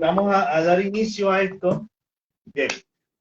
Vamos a dar inicio a esto. Bien.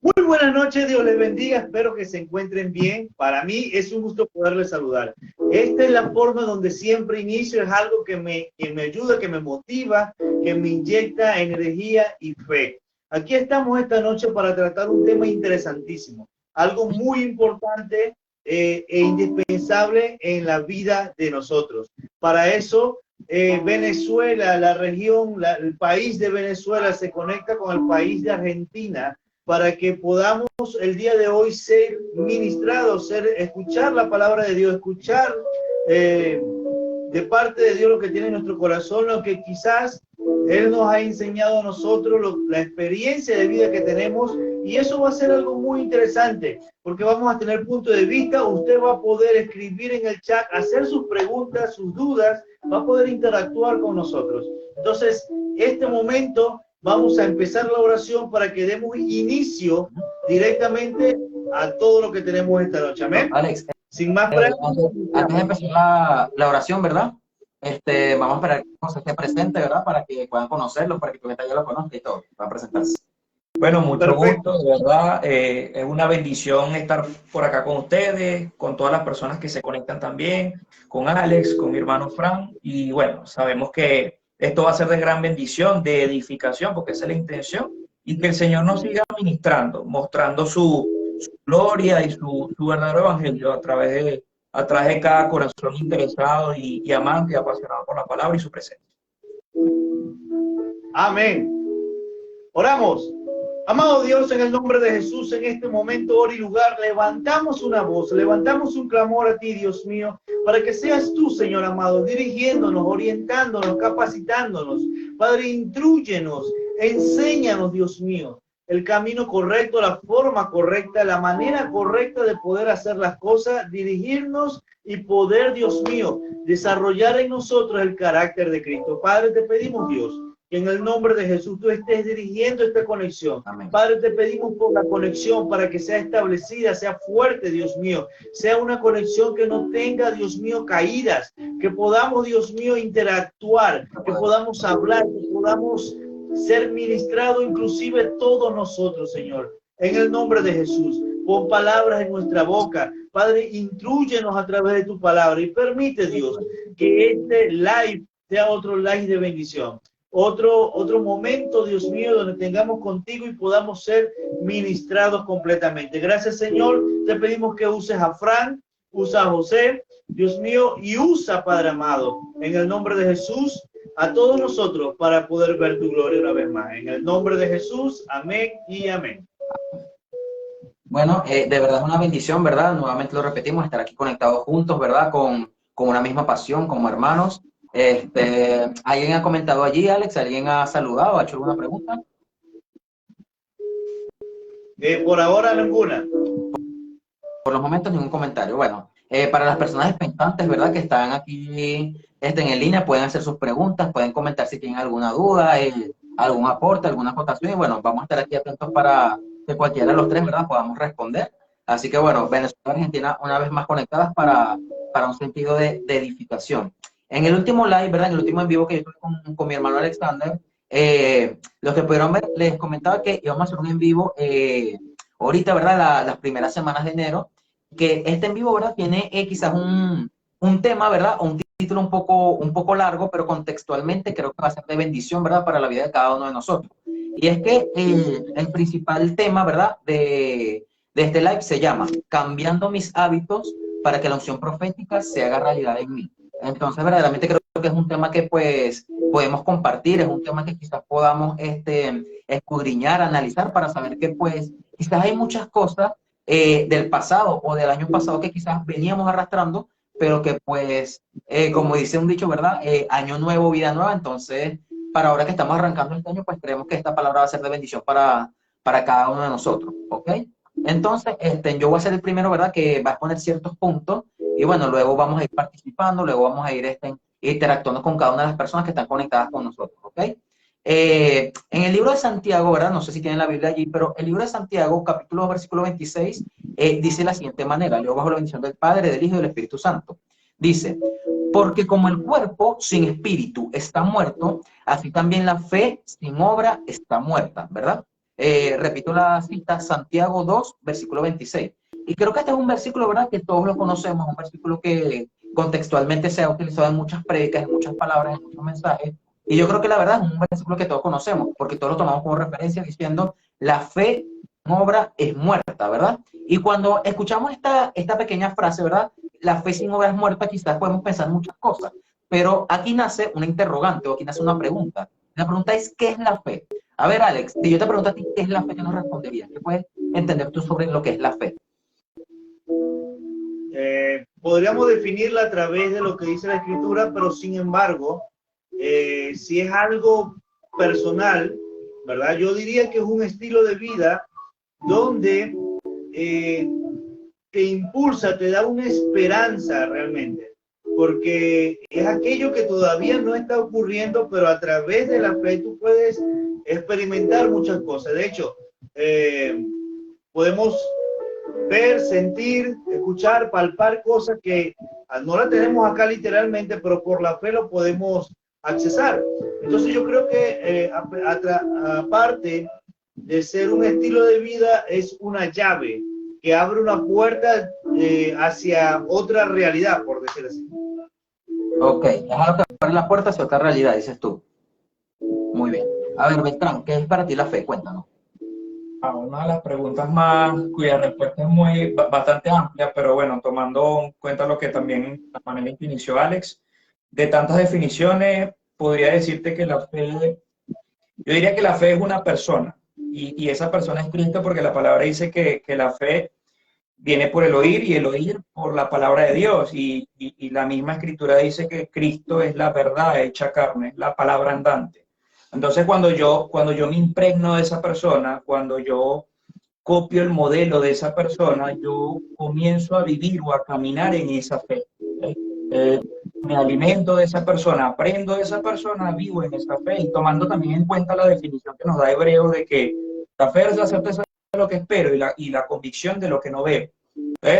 Muy buenas noches, Dios les bendiga, espero que se encuentren bien. Para mí es un gusto poderles saludar. Esta es la forma donde siempre inicio, es algo que me ayuda, que me motiva, que me inyecta energía y fe. Aquí estamos esta noche para tratar un tema interesantísimo, algo muy importante e indispensable en la vida de nosotros. Para eso, Venezuela, la región, el país de Venezuela se conecta con el país de Argentina, para que podamos el día de hoy ser ministrados, escuchar la palabra de Dios, escuchar de parte de Dios lo que tiene en nuestro corazón, lo que quizás Él nos ha enseñado a nosotros, la experiencia de vida que tenemos, y eso va a ser algo muy interesante, porque vamos a tener punto de vista. Usted va a poder escribir en el chat, hacer sus preguntas, sus dudas, va a poder interactuar con nosotros. Entonces, este momento vamos a empezar la oración para que demos inicio directamente a todo lo que tenemos esta noche. Amén. Alex, sin más antes de empezar la oración, ¿verdad? Vamos a esperar que José esté presente, ¿verdad? Para que puedan conocerlo, para que Clementa ya lo conozca y todo, para presentarse. Bueno, mucho Perfecto. gusto, de verdad. Es una bendición estar por acá con ustedes, con todas las personas que se conectan también, con Alex, con mi hermano Fran. Y bueno, sabemos que esto va a ser de gran bendición, de edificación, porque esa es la intención. Y que el Señor nos siga ministrando, mostrando su gloria y su verdadero evangelio a través de cada corazón interesado y amante y apasionado por la palabra y su presencia. Amén. Oramos. Amado Dios, en el nombre de Jesús, en este momento, hora y lugar, levantamos una voz, levantamos un clamor a ti, Dios mío, para que seas tú, Señor amado, dirigiéndonos, orientándonos, capacitándonos. Padre, intrúyenos, enséñanos, Dios mío, el camino correcto, la forma correcta, la manera correcta de poder hacer las cosas, dirigirnos y poder, Dios mío, desarrollar en nosotros el carácter de Cristo. Padre, te pedimos, Dios, que en el nombre de Jesús tú estés dirigiendo esta conexión. Amén. Padre, te pedimos por la conexión para que sea establecida, sea fuerte, Dios mío. Sea una conexión que no tenga, Dios mío, caídas. Que podamos, Dios mío, interactuar, que podamos hablar, que podamos ser ministrados, inclusive todos nosotros, Señor. En el nombre de Jesús, pon palabras en nuestra boca. Padre, intrúyenos a través de tu palabra y permite, Dios, que este live sea otro live de bendición. Otro momento, Dios mío, donde tengamos contigo y podamos ser ministrados completamente. Gracias, Señor. Te pedimos que uses a Fran, usa a José, Dios mío, y usa, Padre amado, en el nombre de Jesús, a todos nosotros para poder ver tu gloria una vez más. En el nombre de Jesús, amén y amén. Bueno, de verdad es una bendición, ¿verdad? Nuevamente lo repetimos, estar aquí conectados juntos, ¿verdad? Con una misma pasión, como hermanos. ¿Alguien ha comentado allí, Alex? ¿Alguien ha saludado? ¿Ha hecho alguna pregunta? Por ahora ninguna. Por los momentos ningún comentario. Bueno, para las personas expectantes, ¿verdad? Que están aquí en línea, pueden hacer sus preguntas, pueden comentar si tienen alguna duda, algún aporte, alguna acotación. Y bueno, vamos a estar aquí atentos para que cualquiera de los tres, ¿verdad? Podamos responder. Así que bueno, Venezuela y Argentina una vez más conectadas para un sentido de edificación. En el último live, ¿verdad? En el último en vivo que yo tuve con mi hermano Alexander, los que pudieron ver, les comentaba que íbamos a hacer un en vivo ahorita, ¿verdad? Las primeras semanas de enero, que este en vivo, ¿verdad? Tiene quizás un tema, ¿verdad? O un título un poco largo, pero contextualmente creo que va a ser de bendición, ¿verdad? Para la vida de cada uno de nosotros. Y es que el principal tema, ¿verdad? De este live se llama Cambiando mis hábitos para que la unción profética se haga realidad en mí. Entonces, verdaderamente creo que es un tema que pues podemos compartir, es un tema que quizás podamos escudriñar, analizar para saber que pues quizás hay muchas cosas del pasado o del año pasado que quizás veníamos arrastrando, pero que pues, como dice un dicho, ¿verdad? Año nuevo, vida nueva. Entonces, para ahora que estamos arrancando este año, pues creemos que esta palabra va a ser de bendición para cada uno de nosotros, ¿ok? Entonces, yo voy a ser el primero, ¿verdad? Que va a exponer ciertos puntos y bueno, luego vamos a ir participando, luego vamos a ir interactuando con cada una de las personas que están conectadas con nosotros, ¿ok? En el libro de Santiago, ¿verdad? No sé si tienen la Biblia allí, pero el libro de Santiago, capítulo 2, versículo 26, dice de la siguiente manera, leo bajo la bendición del Padre, del Hijo y del Espíritu Santo. Dice, Porque como el cuerpo sin espíritu está muerto, así también la fe sin obra está muerta, ¿verdad? Repito la cita, Santiago 2, versículo 26. Y creo que este es un versículo, ¿verdad?, que todos lo conocemos, un versículo que contextualmente se ha utilizado en muchas prédicas, en muchas palabras, en muchos mensajes. Y yo creo que la verdad es un versículo que todos conocemos, porque todos lo tomamos como referencia diciendo, la fe sin obra es muerta, ¿verdad? Y cuando escuchamos esta pequeña frase, ¿verdad?, la fe sin obra es muerta, quizás podemos pensar muchas cosas, pero aquí nace una interrogante o aquí nace una pregunta. La pregunta es, ¿qué es la fe? A ver, Alex, si yo te pregunto a ti, ¿qué es la fe? ¿Qué nos responderías? ¿Qué puedes entender tú sobre lo que es la fe? Podríamos definirla a través de lo que dice la Escritura, pero sin embargo, si es algo personal, ¿verdad? Yo diría que es un estilo de vida donde te impulsa, te da una esperanza realmente, porque es aquello que todavía no está ocurriendo, pero a través de la fe tú puedes experimentar muchas cosas. De hecho, podemos ver, sentir, escuchar, palpar cosas que no la tenemos acá literalmente, pero por la fe lo podemos accesar. Entonces yo creo que aparte de ser un estilo de vida, es una llave que abre una puerta hacia otra realidad, por decir así. Ok, es algo que abre la puerta hacia otra realidad, dices tú. Muy bien. A ver, Beltrán, ¿qué es para ti la fe? Cuéntanos. Una de las preguntas más, cuya respuesta es bastante amplia, pero bueno, tomando en cuenta lo que también, la manera en que inició Alex, de tantas definiciones, podría decirte que la fe, yo diría que la fe es una persona, y esa persona es Cristo, porque la palabra dice que la fe viene por el oír y el oír por la palabra de Dios, y la misma escritura dice que Cristo es la verdad hecha carne, la palabra andante. Entonces, cuando yo me impregno de esa persona, cuando yo copio el modelo de esa persona, yo comienzo a vivir o a caminar en esa fe. Me alimento de esa persona, aprendo de esa persona, vivo en esa fe, y tomando también en cuenta la definición que nos da Hebreo de que la fe es la certeza de lo que espero y la convicción de lo que no veo.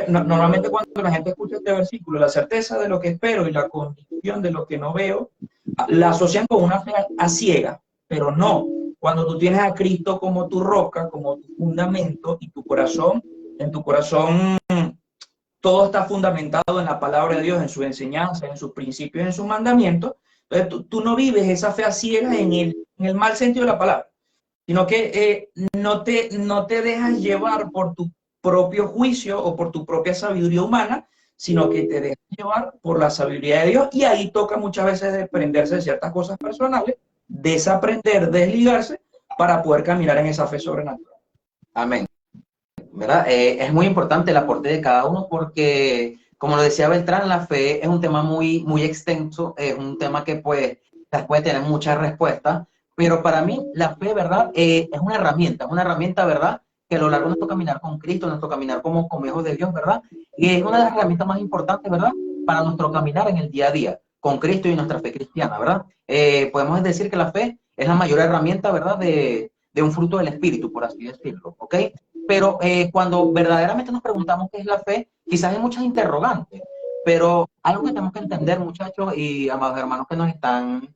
Normalmente cuando la gente escucha este versículo, la certeza de lo que espero y la convicción de lo que no veo, la asocian con una fe a ciega, pero no. Cuando tú tienes a Cristo como tu roca, como tu fundamento, y tu corazón, en tu corazón todo está fundamentado en la palabra de Dios, en su enseñanza, en sus principios, en sus mandamientos. Entonces tú no vives esa fe a ciegas en el mal sentido de la palabra, sino que no te dejas llevar por tu propio juicio o por tu propia sabiduría humana, sino que te dejas llevar por la sabiduría de Dios, y ahí toca muchas veces desprenderse de ciertas cosas personales, desaprender, desligarse, para poder caminar en esa fe sobrenatural. Amén. ¿Verdad? Es muy importante el aporte de cada uno porque, como lo decía Beltrán, la fe es un tema muy, muy extenso, es un tema que pues puede tener muchas respuestas, pero para mí la fe, ¿verdad? Es una herramienta, ¿verdad? Que a lo largo de nuestro caminar con Cristo, nuestro caminar como hijos de Dios, ¿verdad? Y es una de las herramientas más importantes, ¿verdad? Para nuestro caminar en el día a día con Cristo y nuestra fe cristiana, ¿verdad? Podemos decir que la fe es la mayor herramienta, ¿verdad? De un fruto del Espíritu, por así decirlo, ¿ok? Pero cuando verdaderamente nos preguntamos qué es la fe, quizás hay muchas interrogantes, pero algo que tenemos que entender, muchachos y amados hermanos que nos están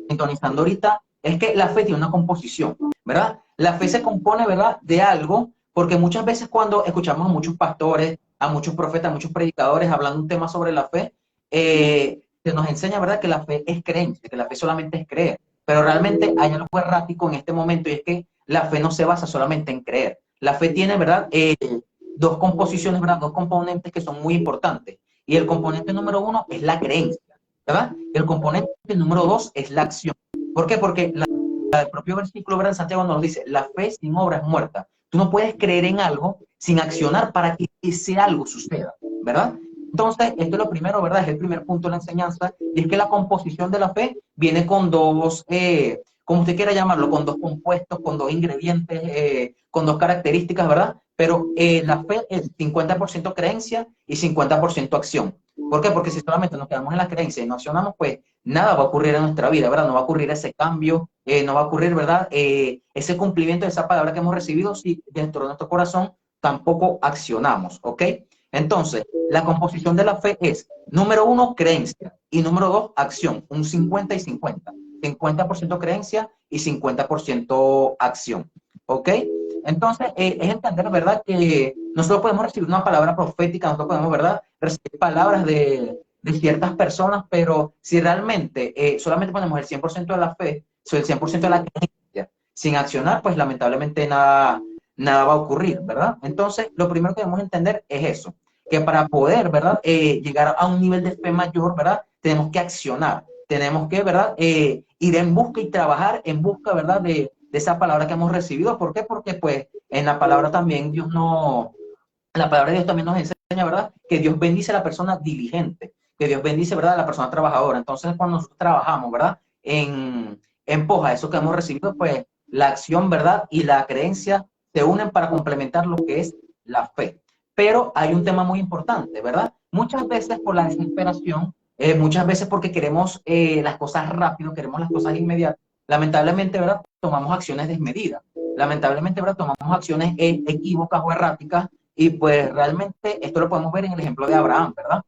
sintonizando ahorita, es que la fe tiene una composición, ¿verdad? La fe se compone, ¿verdad?, de algo, porque muchas veces cuando escuchamos a muchos pastores, a muchos profetas, a muchos predicadores hablando un tema sobre la fe, se nos enseña, ¿verdad?, que la fe es creencia, que la fe solamente es creer, pero realmente hay algo errático en este momento, y es que la fe no se basa solamente en creer. La fe tiene, ¿verdad?, dos composiciones, ¿verdad?, dos componentes que son muy importantes. Y el componente número uno es la creencia, ¿verdad? El componente número dos es la acción. ¿Por qué? Porque el propio versículo, ¿verdad?, en Santiago nos dice, la fe sin obra es muerta. Tú no puedes creer en algo sin accionar para que ese algo suceda, ¿verdad? Entonces, esto es lo primero, ¿verdad? Es el primer punto de la enseñanza, y es que la composición de la fe viene con dos, como usted quiera llamarlo, con dos compuestos, con dos ingredientes, con dos características, ¿verdad? Pero la fe es 50% creencia y 50% acción. ¿Por qué? Porque si solamente nos quedamos en la creencia y no accionamos, pues nada va a ocurrir en nuestra vida, ¿verdad? No va a ocurrir ese cambio, no va a ocurrir, ¿verdad? Ese cumplimiento de esa palabra que hemos recibido si dentro de nuestro corazón tampoco accionamos, ¿ok? Entonces, la composición de la fe es, número 1, creencia, y número 2, acción, un 50 y 50. 50% creencia y 50% acción. ¿Ok? Entonces, es entender, ¿verdad? Que nosotros podemos recibir una palabra profética, nosotros podemos, ¿verdad? Recibir palabras de ciertas personas, pero si realmente solamente ponemos el 100% de la fe, el 100% de la creencia, sin accionar, pues lamentablemente nada va a ocurrir, ¿verdad? Entonces, lo primero que debemos entender es eso, que para poder, ¿verdad? Llegar a un nivel de fe mayor, ¿verdad? Tenemos que accionar, tenemos que, ¿verdad? Ir en busca y trabajar en busca, ¿verdad? De esa palabra que hemos recibido. ¿Por qué? Porque, pues, en la palabra también la palabra de Dios también nos enseña, ¿verdad? Que Dios bendice a la persona diligente, que Dios bendice, ¿verdad? A la persona trabajadora. Entonces, cuando nosotros trabajamos, ¿verdad? En pos a eso que hemos recibido, pues, la acción, ¿verdad? Y la creencia se unen para complementar lo que es la fe. Pero hay un tema muy importante, ¿verdad? Muchas veces por la desesperación, muchas veces porque queremos las cosas rápido, queremos las cosas inmediatas, lamentablemente, ¿verdad? Tomamos acciones desmedidas. Lamentablemente, ¿verdad? Tomamos acciones equívocas o erráticas y pues realmente esto lo podemos ver en el ejemplo de Abraham, ¿verdad?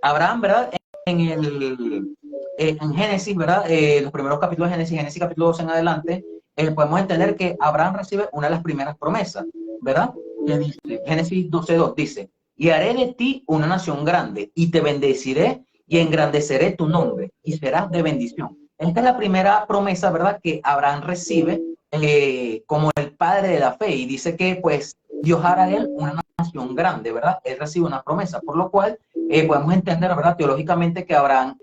Abraham, ¿verdad? En Génesis, ¿verdad? Los primeros capítulos de Génesis capítulo 12 en adelante, podemos entender que Abraham recibe una de las primeras promesas, ¿verdad? Que dice, Génesis 12:2 dice, y haré de ti una nación grande, y te bendeciré y engrandeceré tu nombre, y serás de bendición. Esta es la primera promesa, ¿verdad? Que Abraham recibe como el padre de la fe, y dice que, pues, Dios hará de él una nación grande, ¿verdad? Él recibe una promesa, por lo cual podemos entender, ¿verdad? Teológicamente que Abraham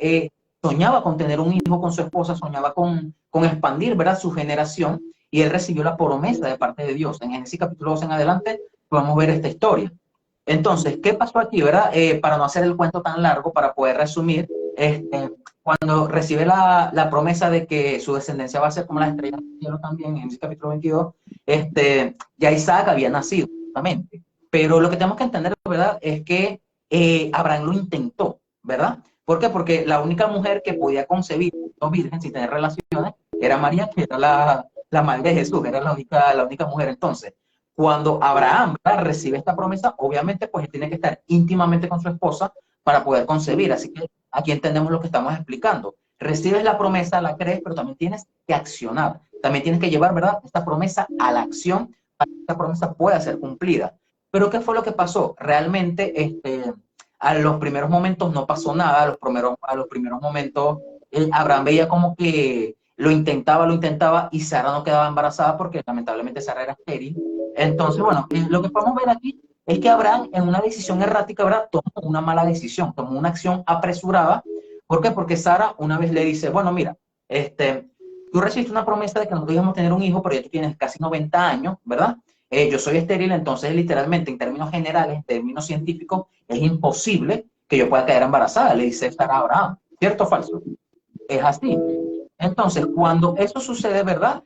soñaba con tener un hijo con su esposa, soñaba con expandir, ¿verdad? Su generación, y él recibió la promesa de parte de Dios. En Génesis capítulo 2 en adelante podemos ver esta historia. Entonces, ¿qué pasó aquí, verdad? Para no hacer el cuento tan largo, para poder resumir, cuando recibe la promesa de que su descendencia va a ser como las estrellas del cielo también, en Génesis capítulo 22, ya Isaac había nacido, justamente. Pero lo que tenemos que entender, ¿verdad? Es que Abraham lo intentó, ¿verdad? ¿Por qué? Porque la única mujer que podía concebir, no virgen, sin tener relaciones, era María, que era la madre de Jesús, era la única mujer. Entonces, cuando Abraham, ¿verdad? Recibe esta promesa, obviamente, pues él tiene que estar íntimamente con su esposa para poder concebir. Así que aquí entendemos lo que estamos explicando. Recibes la promesa, la crees, pero también tienes que accionar. También tienes que llevar, ¿verdad? Esta promesa a la acción para que esta promesa pueda ser cumplida. Pero ¿qué fue lo que pasó? Realmente, a los primeros momentos no pasó nada, a los primeros momentos Abraham veía como que lo intentaba y Sara no quedaba embarazada porque lamentablemente Sara era estéril. Entonces, bueno, lo que podemos ver aquí es que Abraham en una decisión errática, ¿verdad? Tomó una mala decisión, tomó una acción apresurada. ¿Por qué? Porque Sara una vez le dice, bueno, mira, tú recibiste una promesa de que nosotros íbamos a tener un hijo, pero ya tú tienes casi 90 años, ¿verdad? Yo soy estéril, entonces literalmente en términos generales, en términos científicos, es imposible que yo pueda quedar embarazada, le dice Sara a Abraham. ¿Cierto o falso? Es así. Entonces, cuando eso sucede, ¿verdad?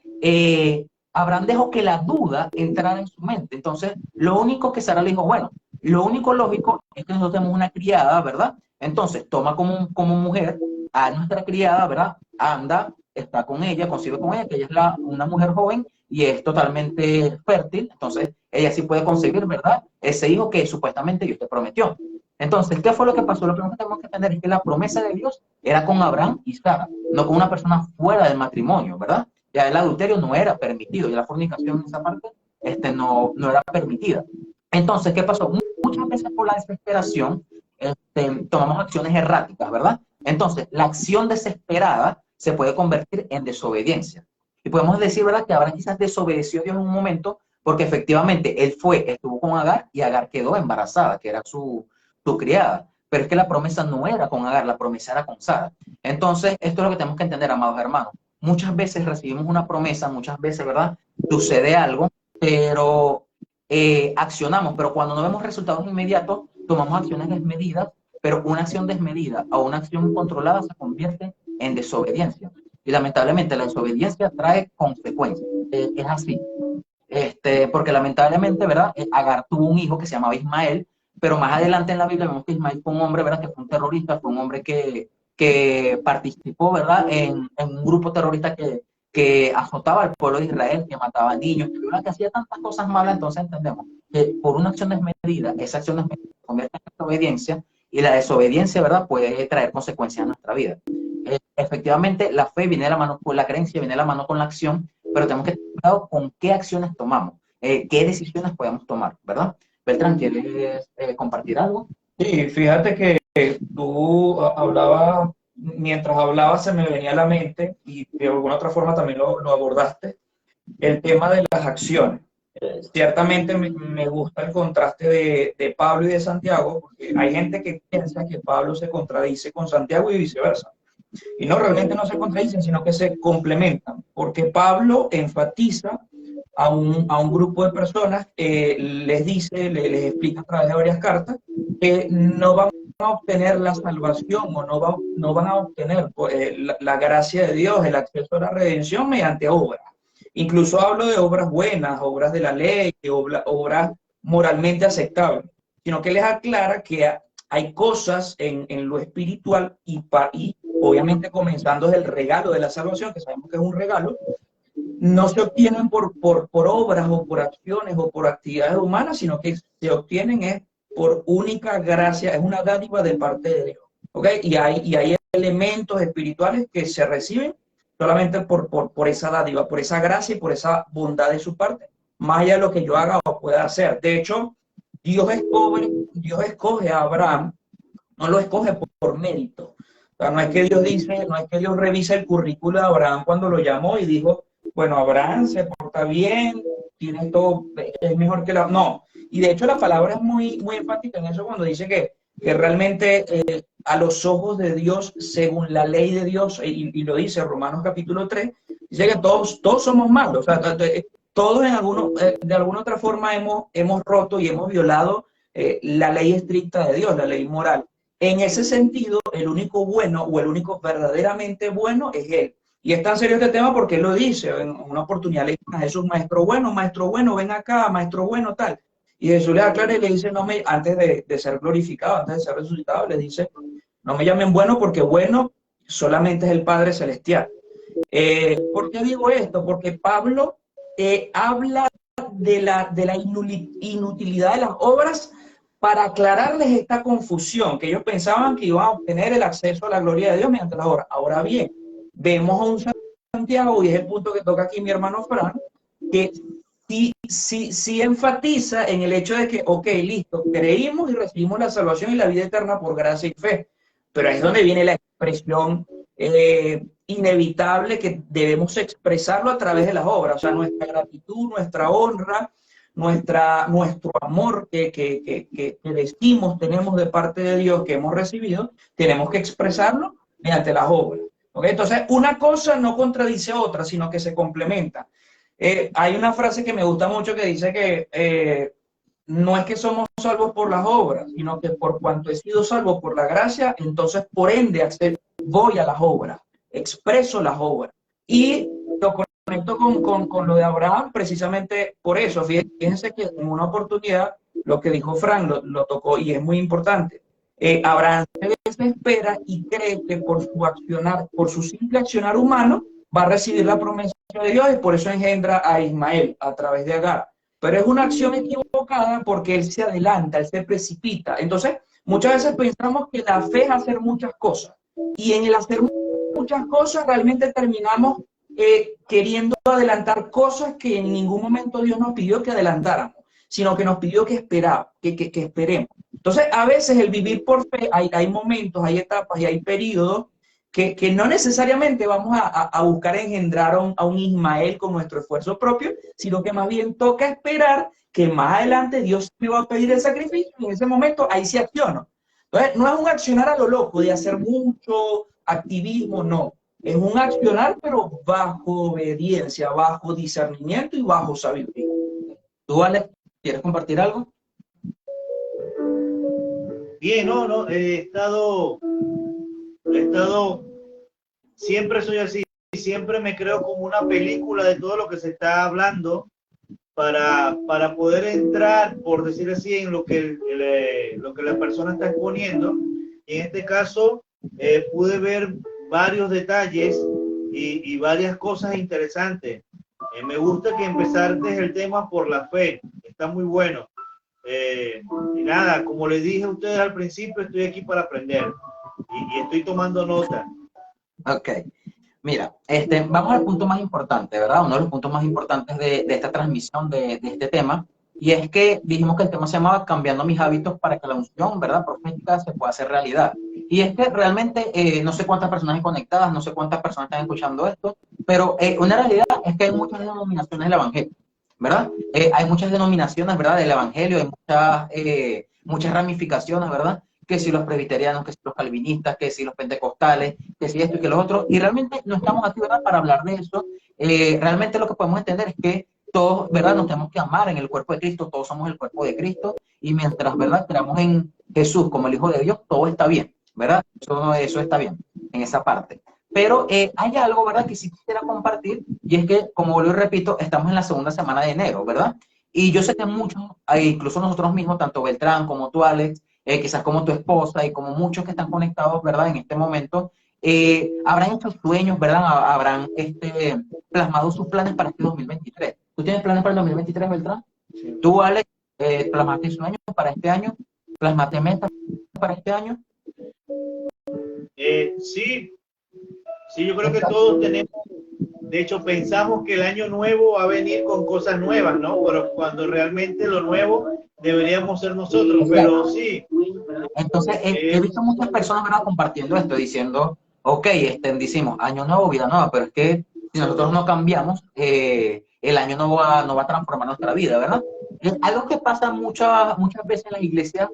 Abraham dejó que la duda entrara en su mente. Entonces, lo único que Sara le dijo, bueno, lo único lógico es que nosotros tenemos una criada, ¿verdad? Entonces, toma como mujer a nuestra criada, ¿verdad? Anda, está con ella, concibe con ella, que ella es una mujer joven y es totalmente fértil. Entonces, ella sí puede concebir, ¿verdad? Ese hijo que supuestamente Dios te prometió. Entonces, ¿qué fue lo que pasó? Lo primero que tenemos que entender es que la promesa de Dios era con Abraham y Sara, no con una persona fuera del matrimonio, ¿verdad? Ya el adulterio no era permitido, ya la fornicación en esa parte no era permitida. Entonces, ¿qué pasó? Muchas veces por la desesperación tomamos acciones erráticas, ¿verdad? Entonces, la acción desesperada se puede convertir en desobediencia. Y podemos decir, ¿verdad?, que Abraham quizás desobedeció a Dios en un momento porque efectivamente él estuvo con Agar y Agar quedó embarazada, que era su criada. Pero es que la promesa no era con Agar, la promesa era con Sara. Entonces, esto es lo que tenemos que entender, amados hermanos. Muchas veces recibimos una promesa, muchas veces, ¿verdad?, sucede algo, pero accionamos, pero cuando no vemos resultados inmediatos, tomamos acciones desmedidas, pero una acción desmedida o una acción controlada se convierte en desobediencia. Y lamentablemente la desobediencia trae consecuencias. Es así. Porque lamentablemente, ¿verdad? Agar tuvo un hijo que se llamaba Ismael, pero más adelante en la Biblia vemos que Ismael fue un hombre, ¿verdad?, que fue un terrorista, fue un hombre que participó, ¿verdad?, en un grupo terrorista que azotaba al pueblo de Israel, que mataba niños, que hacía tantas cosas malas. Entonces entendemos que por una acción desmedida, esa acción desmedida se convierte en desobediencia, y la desobediencia, ¿verdad?, puede traer consecuencias en nuestra vida. Efectivamente, la fe viene de la mano con la creencia, viene de la mano con la acción, pero tenemos que tener cuidado con qué acciones tomamos, qué decisiones podemos tomar, ¿verdad? Beltrán, ¿quieres compartir algo? Sí, fíjate que tú hablabas, mientras hablabas se me venía a la mente, y de alguna otra forma también lo abordaste, el tema de las acciones. Ciertamente me gusta el contraste de Pablo y de Santiago, porque hay gente que piensa que Pablo se contradice con Santiago y viceversa. Y no, realmente no se contradicen, sino que se complementan, porque Pablo enfatiza a un grupo de personas, les dice, les explica a través de varias cartas, que no van a obtener la salvación o no van a obtener la gracia de Dios, el acceso a la redención mediante obras. Incluso hablo de obras buenas, obras de la ley, obras moralmente aceptables, sino que les aclara que hay cosas en lo espiritual y obviamente comenzando desde el regalo de la salvación, que sabemos que es un regalo, no se obtienen por obras o por acciones o por actividades humanas, sino que se obtienen es por única gracia, es una dádiva de parte de Dios. ¿Okay? Y hay elementos espirituales que se reciben solamente por esa dádiva, por esa gracia y por esa bondad de su parte, más allá de lo que yo haga o pueda hacer. De hecho, Dios escoge a Abraham, no lo escoge por mérito. O sea, no es que Dios dice, no es que Dios revisa el currículo de Abraham cuando lo llamó y dijo, bueno, Abraham se porta bien, tiene todo, es mejor que la... No, y de hecho la palabra es muy enfática en eso cuando dice que realmente a los ojos de Dios, según la ley de Dios, y lo dice Romanos capítulo 3, dice que todos somos malos, o sea, todos de alguna otra forma hemos roto y hemos violado la ley estricta de Dios, la ley moral. En ese sentido, el único bueno o el único verdaderamente bueno es Él. Y es tan serio este tema porque Él lo dice, en una oportunidad le dice a Jesús, maestro bueno, ven acá, maestro bueno, tal. Y Jesús le aclara y le dice, antes de ser glorificado, antes de ser resucitado, le dice, no me llamen bueno porque bueno solamente es el Padre Celestial. ¿Por qué digo esto? Porque Pablo habla de la inutilidad de las obras para aclararles esta confusión, que ellos pensaban que iban a obtener el acceso a la gloria de Dios mediante las obras. Ahora bien, vemos a un Santiago, y es el punto que toca aquí mi hermano Fran, que sí enfatiza en el hecho de que, ok, listo, creímos y recibimos la salvación y la vida eterna por gracia y fe, pero ahí es donde viene la expresión inevitable que debemos expresarlo a través de las obras, o sea, nuestra gratitud, nuestra honra, nuestro amor que decimos tenemos de parte de Dios, que hemos recibido, tenemos que expresarlo mediante las obras. ¿Okay? Entonces, una cosa no contradice otra, sino que se complementa. Hay una frase que me gusta mucho que dice que no es que somos salvos por las obras, sino que por cuanto he sido salvo por la gracia, entonces por ende voy a las obras, expreso las obras. Y lo conecto con lo de Abraham precisamente por eso. Fíjense que en una oportunidad lo que dijo Frank lo tocó y es muy importante. Abraham se desespera y cree que por su simple accionar humano, va a recibir la promesa de Dios y por eso engendra a Ismael a través de Agar. Pero es una acción equivocada porque él se adelanta, él se precipita. Entonces, muchas veces pensamos que la fe es hacer muchas cosas. Y en el hacer muchas cosas realmente terminamos queriendo adelantar cosas que en ningún momento Dios nos pidió que adelantáramos, sino que nos pidió que esperemos. Entonces, a veces el vivir por fe, hay momentos, hay etapas y hay periodos que no necesariamente vamos a buscar engendrar a un Ismael con nuestro esfuerzo propio, sino que más bien toca esperar que más adelante Dios me va a pedir el sacrificio y en ese momento ahí se acciona. Entonces, no es un accionar a lo loco de hacer mucho activismo, no. Es un accionar, pero bajo obediencia, bajo discernimiento y bajo sabiduría. ¿Tú, Alex, quieres compartir algo? Bien, no, he estado, siempre soy así, siempre me creo como una película de todo lo que se está hablando para poder entrar, por decir así, en lo que la persona está exponiendo. Y en este caso, pude ver varios detalles y varias cosas interesantes. Me gusta que empezaste el tema por la fe, está muy bueno. Y nada, como les dije a ustedes al principio, estoy aquí para aprender y estoy tomando nota. Ok. Mira, vamos al punto más importante, ¿verdad? Uno de los puntos más importantes de esta transmisión de este tema, y es que dijimos que el tema se llamaba Cambiando mis hábitos para que la unción, ¿verdad?, profética se pueda hacer realidad. Y es que realmente no sé cuántas personas hay conectadas, no sé cuántas personas están escuchando esto, pero una realidad es que hay muchas denominaciones del Evangelio, ¿verdad? Hay muchas denominaciones, ¿verdad?, del Evangelio, hay muchas ramificaciones, ¿verdad? Que si los presbiterianos, que si los calvinistas, que si los pentecostales, que si esto y que lo otro, y realmente no estamos aquí, ¿verdad?, para hablar de eso. Realmente lo que podemos entender es que todos, ¿verdad?, nos tenemos que amar en el cuerpo de Cristo, todos somos el cuerpo de Cristo, y mientras, ¿verdad?, creamos en Jesús como el Hijo de Dios, todo está bien, ¿verdad? Eso está bien, en esa parte. Pero hay algo, ¿verdad?, que sí quisiera compartir, y es que, como lo repito, estamos en la segunda semana de enero, ¿verdad? Y yo sé que muchos, incluso nosotros mismos, tanto Beltrán como tú, Alex, quizás como tu esposa y como muchos que están conectados, ¿verdad?, en este momento, habrán hecho sueños, ¿verdad?, habrán plasmado sus planes para este 2023. ¿Tú tienes planes para el 2023, Beltrán? Sí. ¿Tú, Alex, plasmaste sueños para este año? ¿Plasmaste metas para este año? Sí, yo creo que todos tenemos, de hecho pensamos que el año nuevo va a venir con cosas nuevas, ¿no? Pero cuando realmente lo nuevo deberíamos ser nosotros, pero sí. Entonces, he visto muchas personas, ¿verdad?, compartiendo esto, diciendo, ok, decimos, año nuevo, vida nueva, pero es que si nosotros no cambiamos, el año no va a transformar nuestra vida, ¿verdad? Es algo que pasa muchas veces en las iglesias,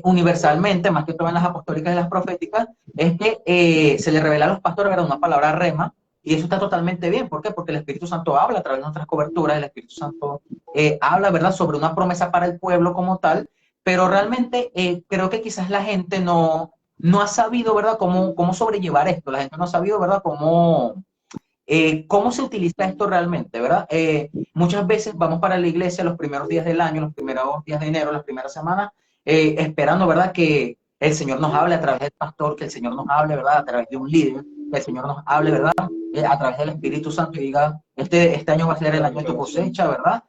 universalmente, más que todo en las apostólicas y las proféticas, es que se le revela a los pastores, ¿verdad?, una palabra rema, y eso está totalmente bien. ¿Por qué? Porque el Espíritu Santo habla a través de nuestras coberturas, el Espíritu Santo habla, ¿verdad?, sobre una promesa para el pueblo como tal, pero realmente creo que quizás la gente no ha sabido, ¿verdad?, cómo sobrellevar esto. La gente no ha sabido, ¿verdad?, cómo se utiliza esto realmente, ¿verdad? Muchas veces vamos para la iglesia los primeros días del año, los primeros días de enero, las primeras semanas, esperando, ¿verdad?, que el Señor nos hable a través del pastor, que el Señor nos hable, ¿verdad?, a través de un líder, que el Señor nos hable, ¿verdad?, a través del Espíritu Santo y diga, este año va a ser el año de tu cosecha, ¿verdad?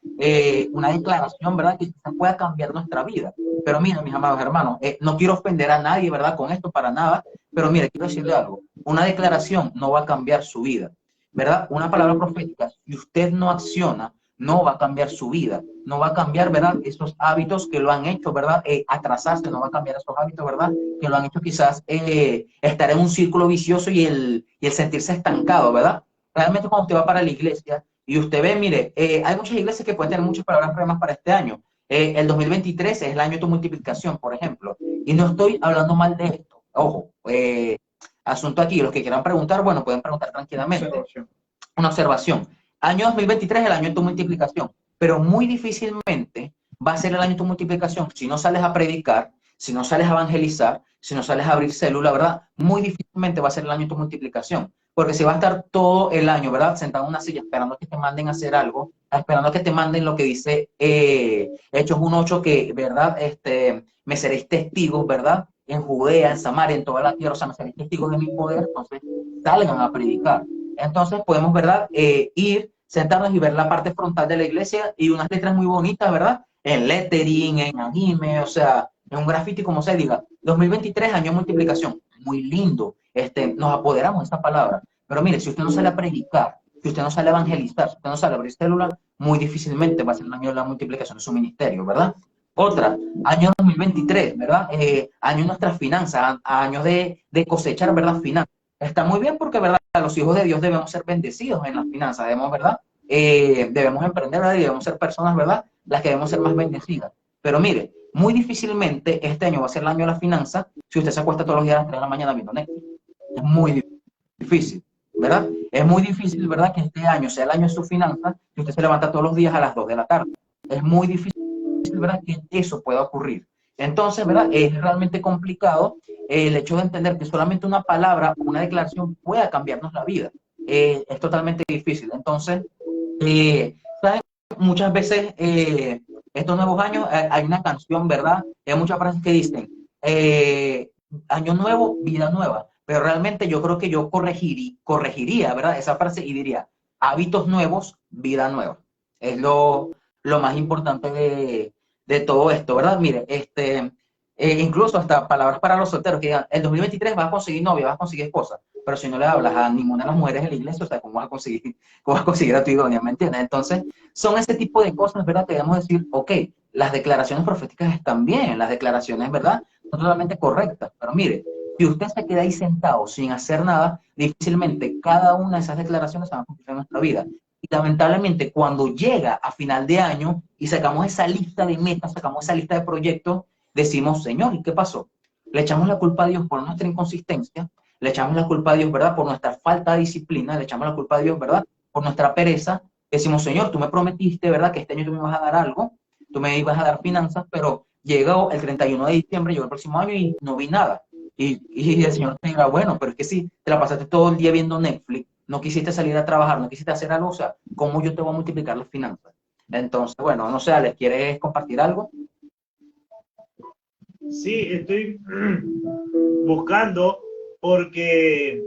Una declaración, ¿verdad?, que quizás pueda cambiar nuestra vida. Pero miren, mis amados hermanos, no quiero ofender a nadie, ¿verdad?, con esto para nada, pero mire, quiero decirle algo. Una declaración no va a cambiar su vida, ¿verdad? Una palabra profética, si usted no acciona, no va a cambiar su vida, no va a cambiar, ¿verdad?, esos hábitos que lo han hecho, ¿verdad?, atrasarse, no va a cambiar esos hábitos, ¿verdad?, que lo han hecho quizás estar en un círculo vicioso y el sentirse estancado, ¿verdad? Realmente cuando usted va para la iglesia y usted ve, mire, hay muchas iglesias que pueden tener muchas palabras remas para este año. El 2023 es el año de tu multiplicación, por ejemplo, y no estoy hablando mal de esto, ojo, asunto aquí, los que quieran preguntar, bueno, pueden preguntar tranquilamente. Una observación. Año 2023 es el año de tu multiplicación, pero muy difícilmente va a ser el año de tu multiplicación si no sales a predicar, si no sales a evangelizar, si no sales a abrir célula, ¿verdad? Muy difícilmente va a ser el año de tu multiplicación, porque si va a estar todo el año, ¿verdad?, sentado en una silla esperando que te manden a hacer algo, esperando que te manden lo que dice Hechos 1:8, que, ¿verdad?, me seréis testigos, ¿verdad?, en Judea, en Samaria, en toda la tierra, o sea, me seréis testigos de mi poder, entonces salgan a predicar. Entonces podemos, ¿verdad?, ir, sentarnos y ver la parte frontal de la iglesia y unas letras muy bonitas, ¿verdad?, en lettering, en anime, o sea, en un graffiti, como se diga. 2023, año de multiplicación, muy lindo, nos apoderamos de esa palabra. Pero mire, si usted no sale a predicar, si usted no sale a evangelizar, si usted no sale a abrir célula, muy difícilmente va a ser el año de la multiplicación de su ministerio, ¿verdad? Otra, año 2023, ¿verdad? Año de nuestras finanzas, año de cosechar, ¿verdad?, finanzas. Está muy bien porque, ¿verdad?, los hijos de Dios debemos ser bendecidos en las finanzas, debemos, ¿verdad?, debemos emprender, ¿verdad?, y debemos ser personas, ¿verdad?, las que debemos ser más bendecidas. Pero mire, muy difícilmente este año va a ser el año de la finanza si usted se acuesta todos los días a las 3 de la mañana viendo Netflix. Es muy difícil, ¿verdad? Es muy difícil, ¿verdad?, que este año sea el año de su finanza si usted se levanta todos los días a las 2 de la tarde. Es muy difícil, ¿verdad?, que eso pueda ocurrir. Entonces, ¿verdad?, es realmente complicado el hecho de entender que solamente una palabra, una declaración pueda cambiarnos la vida. Es totalmente difícil. Entonces, ¿sabes? Muchas veces, estos nuevos años, hay una canción, ¿verdad? Hay muchas frases que dicen, año nuevo, vida nueva. Pero realmente yo creo que yo corregiría, ¿verdad?, esa frase y diría, hábitos nuevos, vida nueva. Es lo más importante de todo esto, ¿verdad? Mire, incluso hasta palabras para los solteros que digan, el 2023 vas a conseguir novia, vas a conseguir esposa, pero si no le hablas a ninguna de las mujeres en la iglesia, o sea, cómo vas a conseguir a tu idónea, ¿me entiendes? Entonces, son ese tipo de cosas, ¿verdad? Que debemos decir, ok, las declaraciones proféticas están bien, las declaraciones, ¿verdad? Son totalmente correctas, pero mire, si usted se queda ahí sentado sin hacer nada, difícilmente cada una de esas declaraciones se van a cumplir en nuestra vida. Y lamentablemente, cuando llega a final de año y sacamos esa lista de metas, sacamos esa lista de proyectos, decimos, Señor, ¿y qué pasó? Le echamos la culpa a Dios por nuestra inconsistencia, le echamos la culpa a Dios, ¿verdad? Por nuestra falta de disciplina, le echamos la culpa a Dios, ¿verdad? Por nuestra pereza. Decimos, Señor, tú me prometiste, ¿verdad? Que este año tú me vas a dar algo, tú me ibas a dar finanzas, pero llegó el 31 de diciembre, llegó el próximo año y no vi nada. Y el Señor te dirá, bueno, pero es que sí, te la pasaste todo el día viendo Netflix, no quisiste salir a trabajar, no quisiste hacer algo, o sea, ¿cómo yo te voy a multiplicar las finanzas? Entonces, bueno, no sé, Alex, ¿quieres compartir algo? Sí, estoy buscando porque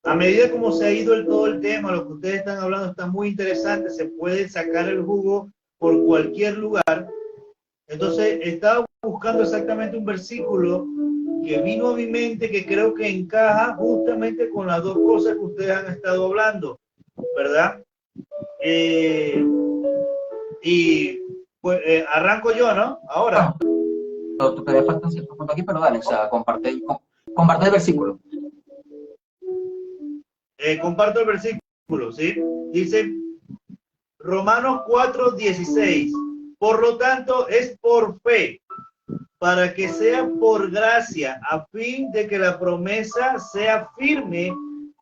a medida como se ha ido todo el tema, lo que ustedes están hablando está muy interesante, se puede sacar el jugo por cualquier lugar. Entonces, estaba buscando exactamente un versículo que vino a mi mente que creo que encaja justamente con las dos cosas que ustedes han estado hablando, ¿verdad? Y pues arranco yo, ¿no? Ahora. Todavía faltan ciertos puntos aquí, pero dale, o sea, comparte el versículo. Comparto el versículo, ¿sí? Dice Romanos 4:16. Por lo tanto, es por fe, para que sea por gracia, a fin de que la promesa sea firme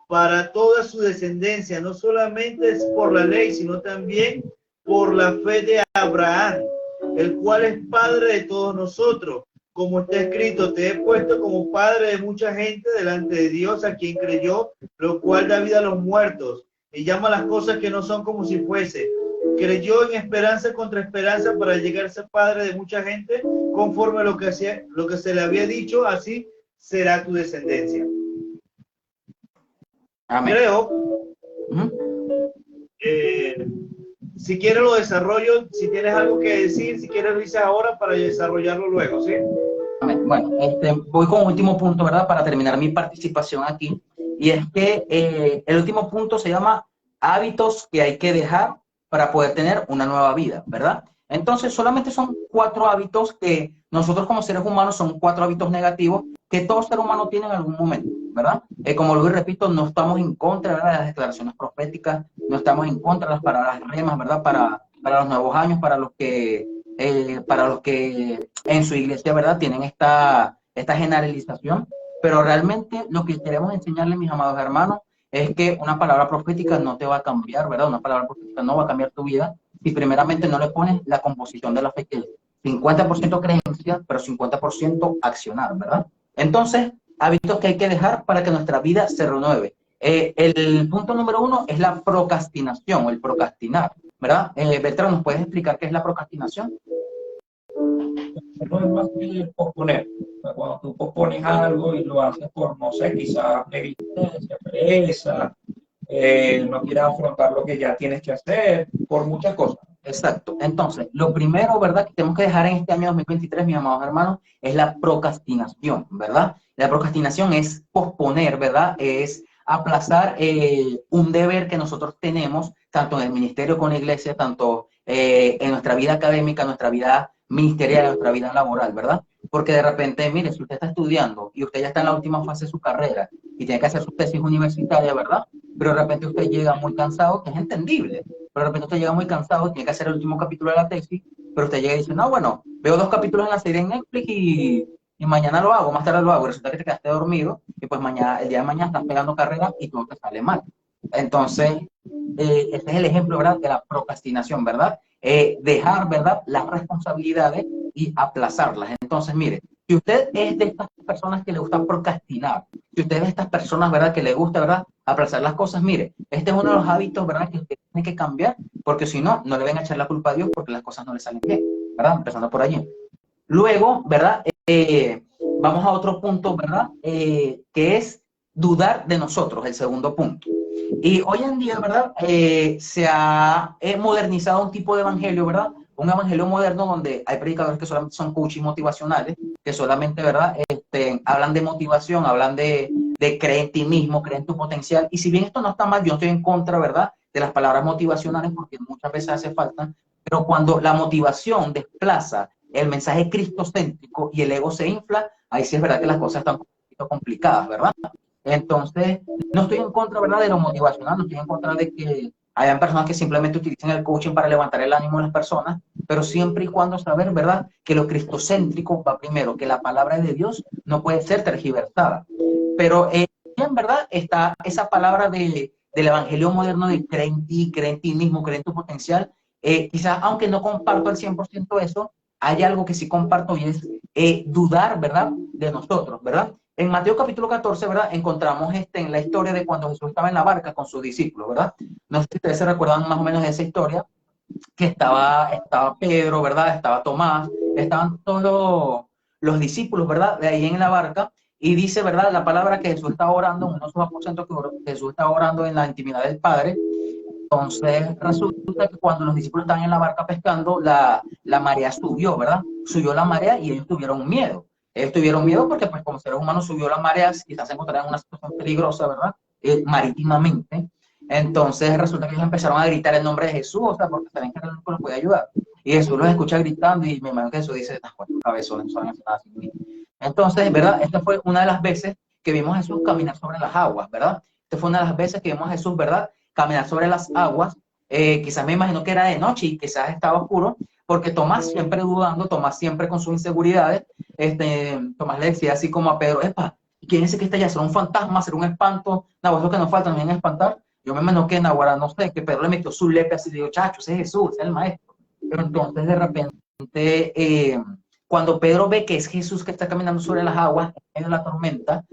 para toda su descendencia. No solamente es por la ley, sino también por la fe de Abraham, el cual es padre de todos nosotros. Como está escrito, te he puesto como padre de mucha gente delante de Dios, a quien creyó, lo cual da vida a los muertos y llama las cosas que no son como si fuese. Creyó en esperanza contra esperanza para llegar a ser padre de mucha gente, conforme a lo que se le había dicho, así será tu descendencia. Amén. Creo, si quieres lo desarrollo, si tienes algo que decir, si quieres lo dices ahora para desarrollarlo luego, ¿sí? Amén. Bueno, voy con un último punto, ¿verdad? Para terminar mi participación aquí. Y es que el último punto se llama hábitos que hay que dejar para poder tener una nueva vida, ¿verdad? Entonces, solamente son 4 hábitos que nosotros como seres humanos son 4 hábitos negativos que todo ser humano tiene en algún momento, ¿verdad? Como lo repito, no estamos en contra, ¿verdad?, de las declaraciones proféticas, no estamos en contra de las palabras remas, ¿verdad? Para los nuevos años, para los que en su iglesia, ¿verdad?, tienen esta generalización, pero realmente lo que queremos enseñarles, mis amados hermanos, es que una palabra profética no te va a cambiar, ¿verdad? Una palabra profética no va a cambiar tu vida si primeramente no le pones la composición de la fe, que es 50% creencia, pero 50% accionar, ¿verdad? Entonces, hábitos que hay que dejar para que nuestra vida se renueve. El punto número 1 es la procrastinación, o el procrastinar, ¿verdad? Bertrand, ¿nos puedes explicar qué es la procrastinación? No es más que posponer. Cuando tú pospones algo y lo haces por, no sé, quizás negligencia, pereza, no quieres afrontar lo que ya tienes que hacer, por muchas cosas. Exacto. Entonces, lo primero, ¿verdad?, que tenemos que dejar en este año 2023, mis amados hermanos, es la procrastinación, ¿verdad? La procrastinación es posponer, ¿verdad? Es aplazar un deber que nosotros tenemos, tanto en el ministerio con la iglesia, tanto en nuestra vida académica, nuestra vida ministerial, nuestra vida laboral, ¿verdad? Porque de repente, mire, si usted está estudiando y usted ya está en la última fase de su carrera y tiene que hacer su tesis universitaria, ¿verdad? Pero de repente usted llega muy cansado, que es entendible, pero de repente usted llega muy cansado, tiene que hacer el último capítulo de la tesis, pero usted llega y dice, no, bueno, veo 2 capítulos en la serie en Netflix y mañana lo hago, más tarde lo hago, y resulta que te quedaste dormido y pues mañana, el día de mañana estás pegando carrera y todo te sale mal. Entonces, este es el ejemplo, ¿verdad?, de la procrastinación, ¿verdad? Dejar, ¿verdad?, las responsabilidades y aplazarlas. Entonces, mire, si usted es de estas personas que le gusta procrastinar, si usted es de estas personas, ¿verdad?, que le gusta, ¿verdad?, aplazar las cosas, mire, este es uno de los hábitos, ¿verdad?, que usted tiene que cambiar, porque si no, no le van a echar la culpa a Dios porque las cosas no le salen bien, ¿verdad? Empezando por allí. Luego, ¿verdad?, vamos a otro punto, ¿verdad?, que es dudar de nosotros, el segundo punto. Y hoy en día, ¿verdad?, se ha modernizado un tipo de evangelio, ¿verdad?, un evangelio moderno donde hay predicadores que solamente son coaching motivacionales, que solamente, ¿verdad? Hablan de motivación, hablan de creer en ti mismo, creer en tu potencial. Y si bien esto no está mal, yo estoy en contra, ¿verdad?, de las palabras motivacionales porque muchas veces hace falta, pero cuando la motivación desplaza el mensaje cristocéntrico y el ego se infla, ahí sí es verdad que las cosas están un poquito complicadas, ¿verdad? Entonces, no estoy en contra, ¿verdad?, de lo motivacional, no estoy en contra de que hayan personas que simplemente utilicen el coaching para levantar el ánimo de las personas, pero siempre y cuando saber, ¿verdad?, que lo cristocéntrico va primero, que la palabra de Dios no puede ser tergiversada. Pero en verdad está esa palabra del evangelio moderno de cree en ti mismo, cree en tu potencial. Quizás, aunque no comparto al 100% eso, hay algo que sí comparto y es dudar, ¿verdad?, de nosotros, ¿verdad? En Mateo capítulo 14, ¿verdad?, encontramos en la historia de cuando Jesús estaba en la barca con sus discípulos, ¿verdad? No sé si ustedes se recuerdan más o menos de esa historia, que estaba Pedro, ¿verdad? Estaba Tomás, estaban todos los discípulos, ¿verdad?, de ahí en la barca, y dice, ¿verdad?, la palabra que Jesús estaba orando, en uno de sus aposentos, que Jesús estaba orando en la intimidad del Padre. Entonces resulta que cuando los discípulos estaban en la barca pescando, la marea subió, ¿verdad? Subió la marea y ellos tuvieron miedo. Ellos tuvieron miedo porque, pues, como seres humanos subió la marea, quizás se encontraran en una situación peligrosa, ¿verdad? Marítimamente. Entonces resulta que ellos empezaron a gritar el nombre de Jesús, o sea, porque sabían que era el único que los podía ayudar. Y Jesús los escucha gritando y me imagino que Jesús dice, cabezones, no saben hacer nada sin mí. Entonces, ¿verdad? Esta fue una de las veces que vimos a Jesús caminar sobre las aguas, ¿verdad? Esta fue una de las veces que vimos a Jesús, ¿verdad?, caminar sobre las aguas. Quizás me imagino que era de noche y quizás estaba oscuro, porque Tomás siempre dudando, Tomás siempre con sus inseguridades, Tomás le decía así como a Pedro, epa, ¿quién dice que está allá? ¿Será un fantasma? ¿Será un espanto? No, es lo que nos falta también espantar. Yo me imagino que Nahuara, no sé, que Pedro le metió su lepe así, digo, chacho, ese es Jesús, ese es el maestro. Pero entonces de repente, cuando Pedro ve que es Jesús que está caminando sobre las aguas, en medio de la tormenta,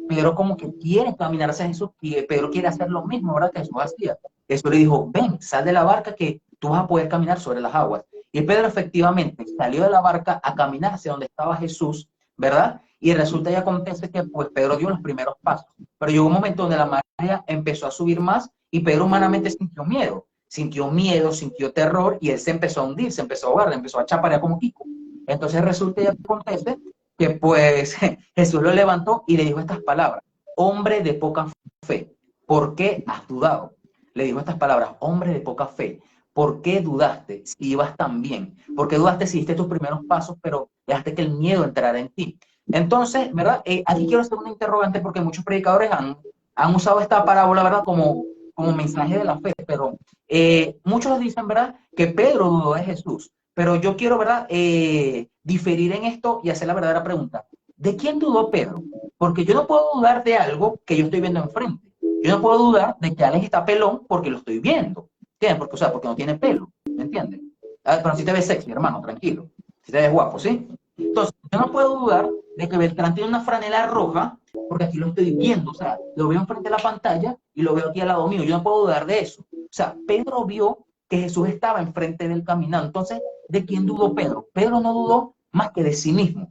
Pedro como que quiere caminar hacia Jesús y Pedro quiere hacer lo mismo, ¿verdad?, que Jesús hacía. Jesús le dijo, ven, sal de la barca que tú vas a poder caminar sobre las aguas. Y Pedro efectivamente salió de la barca a caminar hacia donde estaba Jesús, ¿verdad? Y resulta y acontece que pues Pedro dio los primeros pasos. Pero llegó un momento donde la marea empezó a subir más y Pedro humanamente sintió miedo, sintió terror y él se empezó a hundir, se empezó a ahogar, empezó a chaparear como Kiko. Entonces resulta y acontece que pues Jesús lo levantó y le dijo estas palabras, hombre de poca fe, ¿por qué has dudado? Le dijo estas palabras, hombre de poca fe, ¿por qué dudaste si ibas tan bien? ¿Por qué dudaste si diste tus primeros pasos, pero dejaste que el miedo entrara en ti? Entonces, ¿verdad? Aquí quiero hacer una interrogante porque muchos predicadores han usado esta parábola, ¿verdad?, como mensaje de la fe, pero muchos dicen, ¿verdad?, que Pedro dudó de Jesús. Pero yo quiero, ¿verdad?, diferir en esto y hacer la verdadera pregunta. ¿De quién dudó Pedro? Porque yo no puedo dudar de algo que yo estoy viendo enfrente. Yo no puedo dudar de que Alex está pelón porque lo estoy viendo. ¿Entiendes? Porque, o sea, porque no tiene pelo. ¿Me entiendes? Pero si te ves sexy, hermano, tranquilo. Si te ves guapo, ¿sí? Entonces, yo no puedo dudar de que Beltrán tiene una franela roja porque aquí lo estoy viendo. O sea, lo veo enfrente de la pantalla y lo veo aquí al lado mío. Yo no puedo dudar de eso. O sea, Pedro vio que Jesús estaba enfrente del caminante. Entonces, ¿de quién dudó Pedro? Pedro no dudó más que de sí mismo.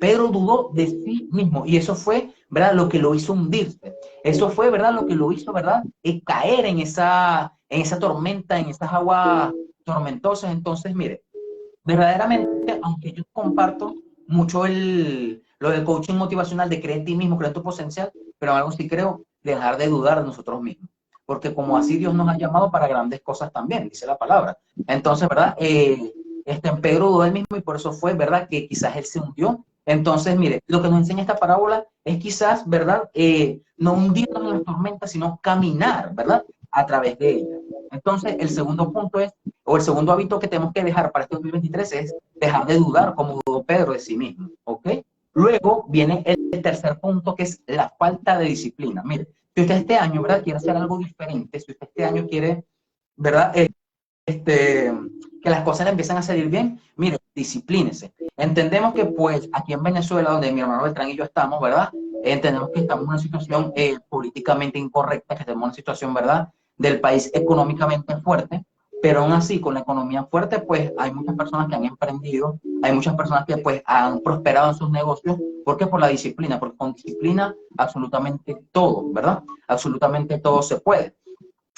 Pedro dudó de sí mismo y eso fue, ¿verdad?, lo que lo hizo hundirse. Eso fue, ¿verdad?, lo que lo hizo, ¿verdad?, caer en esa tormenta, en esas aguas tormentosas. Entonces, mire, verdaderamente, aunque yo comparto mucho lo del coaching motivacional, de creer en ti mismo, creer en tu potencial, pero algo sí creo, dejar de dudar de nosotros mismos. Porque como así Dios nos ha llamado para grandes cosas también, dice la palabra. Entonces, ¿verdad?, Pedro dudó él mismo y por eso fue, ¿verdad?, que quizás él se hundió. Entonces, mire, lo que nos enseña esta parábola es quizás, ¿verdad?, no hundirnos en las tormentas, sino caminar, ¿verdad?, a través de ellas. Entonces, el segundo punto es, o el segundo hábito que tenemos que dejar para este 2023 es dejar de dudar como dudó Pedro de sí mismo, ¿ok? Luego viene el tercer punto, que es la falta de disciplina. Mire, si usted este año, ¿verdad?, quiere hacer algo diferente, si usted este año quiere, ¿verdad?, que las cosas le empiezan a salir bien, mire, disciplínese. Entendemos que, pues, aquí en Venezuela, donde mi hermano Beltrán y yo estamos, ¿verdad?, entendemos que estamos en una situación políticamente incorrecta, que estamos en una situación, ¿verdad?, del país económicamente fuerte, pero aún así, con la economía fuerte, pues, hay muchas personas que han emprendido, hay muchas personas que, pues, han prosperado en sus negocios, porque por la disciplina, porque con disciplina absolutamente todo, ¿verdad?, absolutamente todo se puede.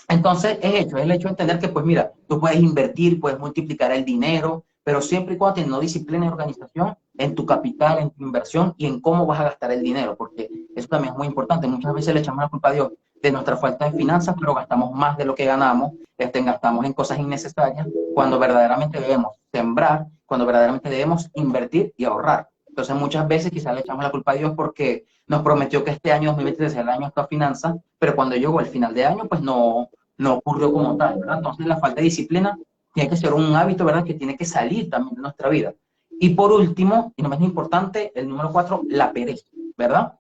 Entonces, es el hecho de entender que, pues mira, tú puedes invertir, puedes multiplicar el dinero, pero siempre y cuando tienes disciplina y organización en tu capital, en tu inversión y en cómo vas a gastar el dinero, porque eso también es muy importante. Muchas veces le echamos la culpa a Dios de nuestra falta de finanzas, pero gastamos más de lo que ganamos, gastamos en cosas innecesarias, cuando verdaderamente debemos sembrar, cuando verdaderamente debemos invertir y ahorrar. Entonces, muchas veces quizás le echamos la culpa a Dios porque nos prometió que este año 2023 sea el año de nuestra finanzas, pero cuando llegó el final de año, pues no ocurrió como tal, ¿verdad? Entonces la falta de disciplina tiene que ser un hábito, ¿verdad? Que tiene que salir también de nuestra vida. Y por último, y no menos importante, el número 4, la pereza, ¿verdad?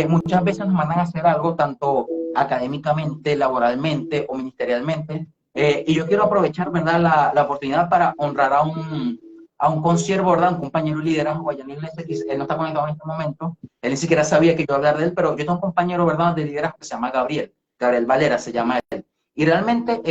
Muchas veces nos mandan a hacer algo tanto académicamente, laboralmente o ministerialmente, y yo quiero aprovechar, ¿verdad? La oportunidad para honrar a un consiervo, ¿verdad? Un compañero de liderazgo allá en la iglesia, que él no está conectado en este momento, él ni siquiera sabía que yo iba a hablar de él, pero yo tengo un compañero, ¿verdad? De liderazgo que se llama Gabriel Valera se llama él. Y realmente,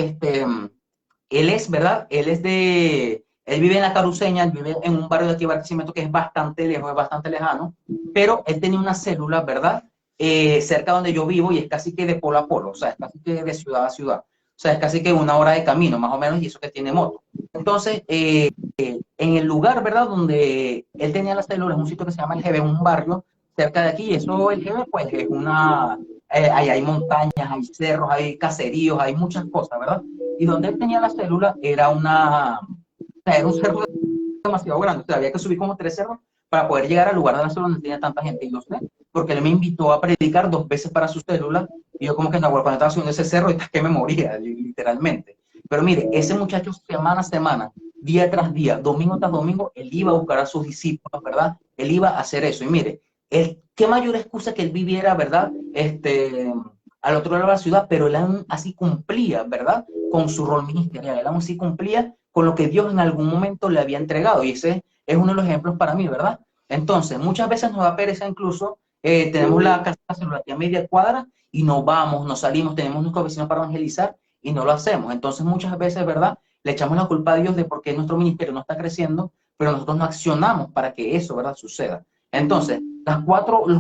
él es, ¿verdad? Él vive en la Caruceña, él vive en un barrio de aquí, Barquisimeto, que es bastante lejos, es bastante lejano, pero él tenía una célula, ¿verdad? Cerca donde yo vivo y es casi que de polo a polo, o sea, es casi que de ciudad a ciudad. O sea, es casi que 1 hora de camino, más o menos, y eso que tiene moto. Entonces, en el lugar, ¿verdad? Donde él tenía la célula, es un sitio que se llama El Jeve, un barrio cerca de aquí, y eso, El Jeve, pues, es ahí hay montañas, hay cerros, hay caseríos, hay muchas cosas, ¿verdad? Y donde él tenía la célula era era un cerro demasiado grande, o sea, había que subir como 3 cerros para poder llegar al lugar de la célula donde tenía tanta gente, y yo sé, porque él me invitó a predicar 2 veces para su célula, y yo como que no, cuando estaba subiendo ese cerro, y que me moría, literalmente. Pero mire, ese muchacho semana a semana, día tras día, domingo tras domingo, él iba a buscar a sus discípulos, ¿verdad? Él iba a hacer eso, y mire, qué mayor excusa que él viviera, ¿verdad? Al otro lado de la ciudad, pero él aún así cumplía, ¿verdad? Con su rol ministerial, él aún así cumplía con lo que Dios en algún momento le había entregado, y ese es uno de los ejemplos para mí, ¿verdad? Entonces, muchas veces nos da pereza incluso, tenemos la casa celular aquí a media cuadra y no vamos, no salimos, tenemos nuestros vecinos para evangelizar y no lo hacemos. Entonces, muchas veces, ¿verdad? Le echamos la culpa a Dios de por qué nuestro ministerio no está creciendo, pero nosotros no accionamos para que eso, ¿verdad? Suceda. Entonces, los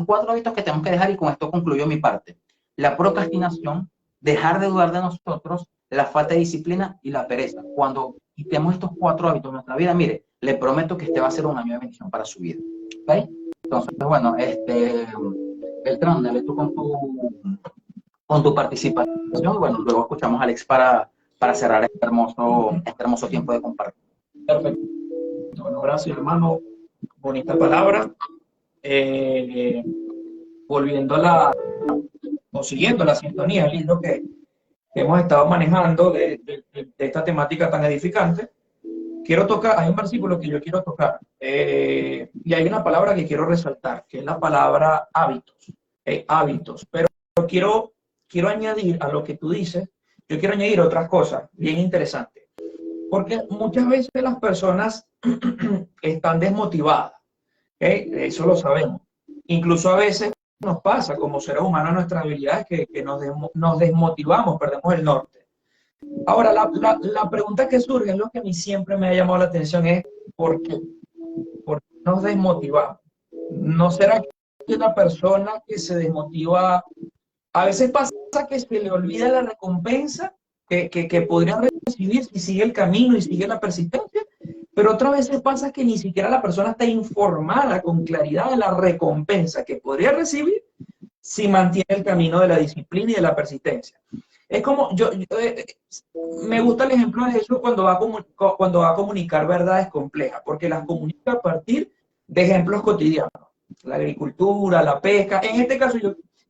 4 hábitos que tenemos que dejar, y con esto concluyo mi parte. La procrastinación, dejar de dudar de nosotros, la falta de disciplina y la pereza. Cuando quitemos estos 4 hábitos en nuestra vida, mire, le prometo que este va a ser un año de bendición para su vida. ¿Okay? Entonces, bueno, Beltrán, dale tú con tu participación. Bueno, luego escuchamos a Alex para cerrar este hermoso tiempo de compartir. Perfecto. Bueno, gracias, hermano. Bonita palabra. Volviendo o siguiendo la sintonía, el hilo que hemos estado manejando de esta temática tan edificante, quiero tocar, hay un versículo que yo quiero tocar, y hay una palabra que quiero resaltar, que es la palabra hábitos, hábitos, pero quiero añadir a lo que tú dices, yo quiero añadir otras cosas bien interesantes, porque muchas veces las personas están desmotivadas, ¿okay? Eso lo sabemos, incluso a veces nos pasa como seres humanos nuestras habilidades que nos desmotivamos, perdemos el norte. Ahora, la pregunta que surge, es lo que a mí siempre me ha llamado la atención, es ¿por qué? ¿Por qué nos desmotivamos? ¿No será que una persona que se desmotiva, a veces pasa que se le olvida la recompensa que podría recibir si sigue el camino y sigue la persistencia? Pero otras veces pasa que ni siquiera la persona está informada con claridad de la recompensa que podría recibir si mantiene el camino de la disciplina y de la persistencia. Es como, me gusta el ejemplo de Jesús cuando va a comunicar verdades complejas, porque las comunica a partir de ejemplos cotidianos. La agricultura, la pesca. En este caso,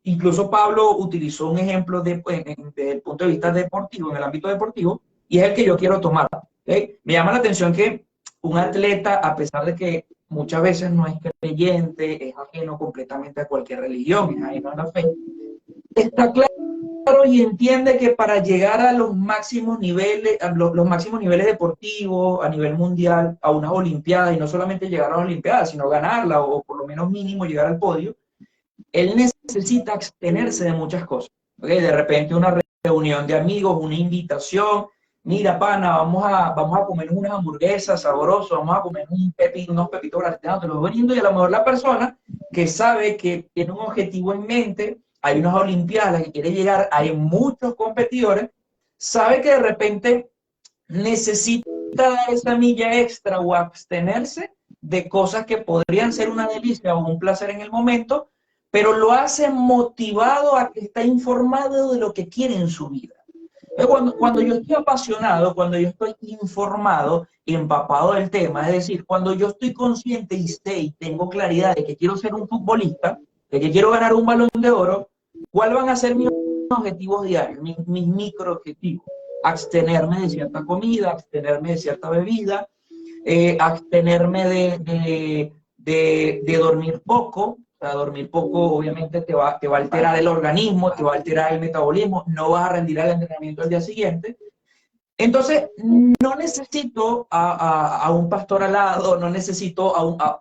incluso Pablo utilizó un ejemplo desde el punto de vista deportivo, en el ámbito deportivo, y es el que yo quiero tomar. ¿Okay? Me llama la atención que un atleta, a pesar de que muchas veces no es creyente, es ajeno completamente a cualquier religión, es ajeno a la fe, está claro y entiende que para llegar a los máximos niveles, los máximos niveles deportivos a nivel mundial, a unas olimpiadas, y no solamente llegar a las olimpiadas, sino ganarla, o por lo menos mínimo llegar al podio, él necesita abstenerse de muchas cosas. ¿Okay? De repente una reunión de amigos, una invitación, mira, pana, vamos a comer unas hamburguesas sabrosas, vamos a comer unos pepitos grateados, te los voy vendiendo, y a lo mejor la persona que sabe que tiene un objetivo en mente, hay unas olimpiadas a las que quiere llegar, hay muchos competidores, sabe que de repente necesita dar esa milla extra o abstenerse de cosas que podrían ser una delicia o un placer en el momento, pero lo hace motivado a que está informado de lo que quiere en su vida. Cuando yo estoy apasionado, cuando yo estoy informado y empapado del tema, es decir, cuando yo estoy consciente y sé y tengo claridad de que quiero ser un futbolista, de que quiero ganar un Balón de Oro, ¿cuáles van a ser mis objetivos diarios, mis micro objetivos? Abstenerme de cierta comida, abstenerme de cierta bebida, abstenerme de dormir poco. O sea, dormir poco obviamente te va a alterar el organismo, te va a alterar el metabolismo, no vas a rendir al entrenamiento el día siguiente. Entonces, no necesito a un pastor al lado, no necesito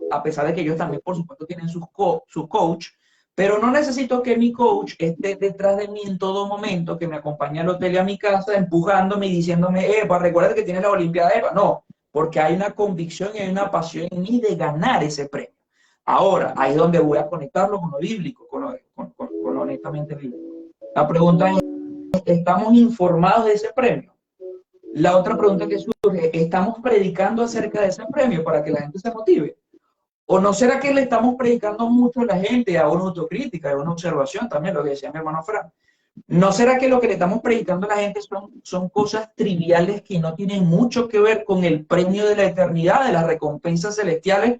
a pesar de que ellos también, por supuesto, tienen su coach, pero no necesito que mi coach esté detrás de mí en todo momento, que me acompañe al hotel y a mi casa, empujándome y diciéndome, recuerda que tienes la Olimpiada, no, porque hay una convicción y hay una pasión en mí de ganar ese premio. Ahora, ahí es donde voy a conectarlo con lo bíblico, con lo honestamente bíblico. La pregunta es, ¿estamos informados de ese premio? La otra pregunta que surge, ¿estamos predicando acerca de ese premio para que la gente se motive? ¿O no será que le estamos predicando mucho a la gente, a una autocrítica, a una observación también, lo que decía mi hermano Fran? ¿No será que lo que le estamos predicando a la gente son cosas triviales que no tienen mucho que ver con el premio de la eternidad, de las recompensas celestiales?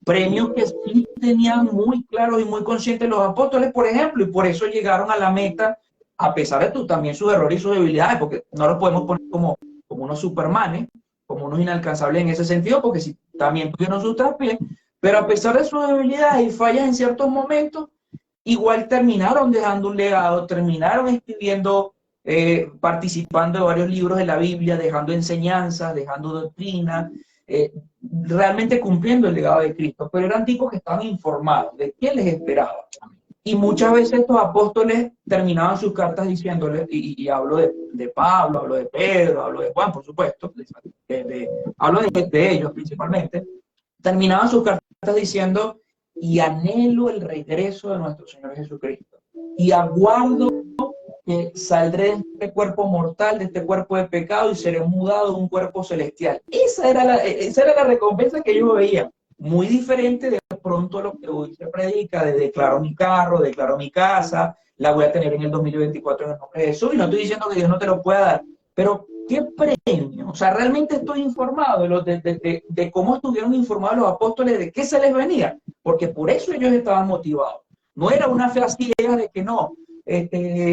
Premios que sí tenían muy claros y muy conscientes los apóstoles, por ejemplo, y por eso llegaron a la meta, a pesar de también sus errores y sus debilidades, porque no los podemos poner como unos supermanes, como unos inalcanzables en ese sentido, porque sí, también tuvieron sus traspiés, pero a pesar de sus debilidades y fallas en ciertos momentos, igual terminaron dejando un legado, terminaron escribiendo, participando de varios libros de la Biblia, dejando enseñanzas, dejando doctrina, realmente cumpliendo el legado de Cristo, pero eran tipos que estaban informados de qué les esperaba. Y muchas veces estos apóstoles terminaban sus cartas diciéndoles, y hablo de Pablo, hablo de Pedro, hablo de Juan, por supuesto, hablo de ellos principalmente, terminaban sus cartas diciendo, y anhelo el regreso de nuestro Señor Jesucristo, y aguardo que saldré de este cuerpo mortal, de este cuerpo de pecado, y seré mudado a un cuerpo celestial. Esa era la recompensa que ellos veían. Muy diferente de pronto a lo que hoy se predica, de declaro mi carro, declaro mi casa, la voy a tener en el 2024 en el nombre de Jesús, y no estoy diciendo que Dios no te lo pueda dar, pero ¿qué premio? O sea, realmente estoy informado de cómo estuvieron informados los apóstoles, de qué se les venía, porque por eso ellos estaban motivados. No era una fe así de que no,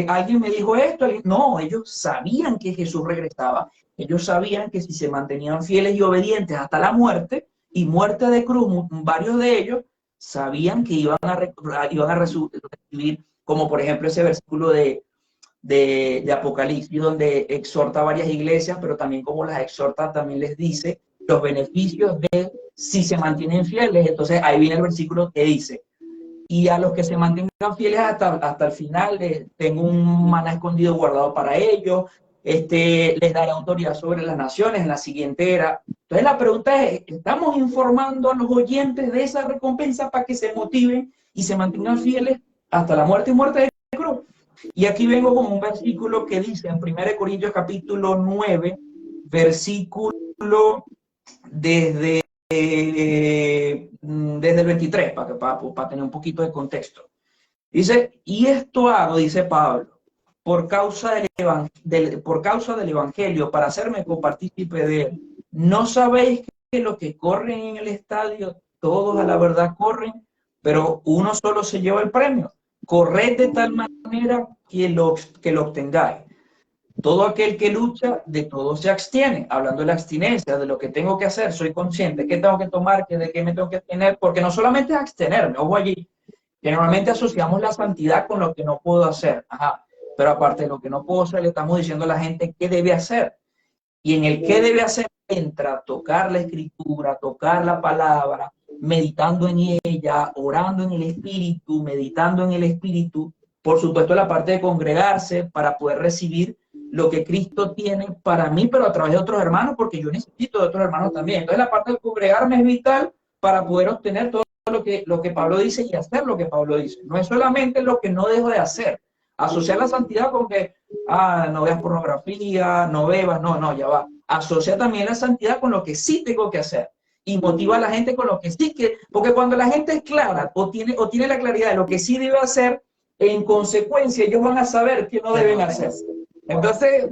alguien me dijo esto, no, ellos sabían que Jesús regresaba, ellos sabían que si se mantenían fieles y obedientes hasta la muerte, y muerte de cruz, varios de ellos sabían que iban a recibir, como por ejemplo ese versículo de Apocalipsis, donde exhorta a varias iglesias, pero también como las exhorta, también les dice los beneficios de si se mantienen fieles. Entonces ahí viene el versículo que dice, y a los que se mantengan fieles hasta el final, tengo un maná escondido guardado para ellos, les daré autoridad sobre las naciones en la siguiente era. Entonces la pregunta es, ¿estamos informando a los oyentes de esa recompensa para que se motiven y se mantengan fieles hasta la muerte y muerte de cruz? Y aquí vengo con un versículo que dice en 1 Corintios capítulo 9, versículo desde el 23, para tener un poquito de contexto. Dice, y esto hago, dice Pablo, por causa del evangelio, para hacerme copartícipe de él. ¿No sabéis que los que corren en el estadio, todos a la verdad corren, pero uno solo se lleva el premio? Corred de tal manera que lo obtengáis. Todo aquel que lucha, de todo se abstiene. Hablando de la abstinencia, de lo que tengo que hacer, soy consciente, qué tengo que tomar, de qué me tengo que abstener, porque no solamente es abstenerme, ojo allí, que normalmente asociamos la santidad con lo que no puedo hacer. Ajá. Pero aparte de lo que no puedo hacer, le estamos diciendo a la gente qué debe hacer. Y en el qué debe hacer entra tocar la escritura, tocar la palabra, meditando en ella, orando en el Espíritu, meditando en el Espíritu. Por supuesto, la parte de congregarse para poder recibir lo que Cristo tiene para mí, pero a través de otros hermanos, porque yo necesito de otros hermanos también. Entonces, la parte de congregarme es vital para poder obtener todo lo que Pablo dice y hacer lo que Pablo dice. No es solamente lo que no dejo de hacer. Asociar la santidad con que, no veas pornografía, no bebas, no, ya va. Asocia también la santidad con lo que sí tengo que hacer. Y motiva a la gente con lo que sí que, porque cuando la gente es clara o tiene la claridad de lo que sí debe hacer, en consecuencia ellos van a saber qué no deben hacer. Entonces,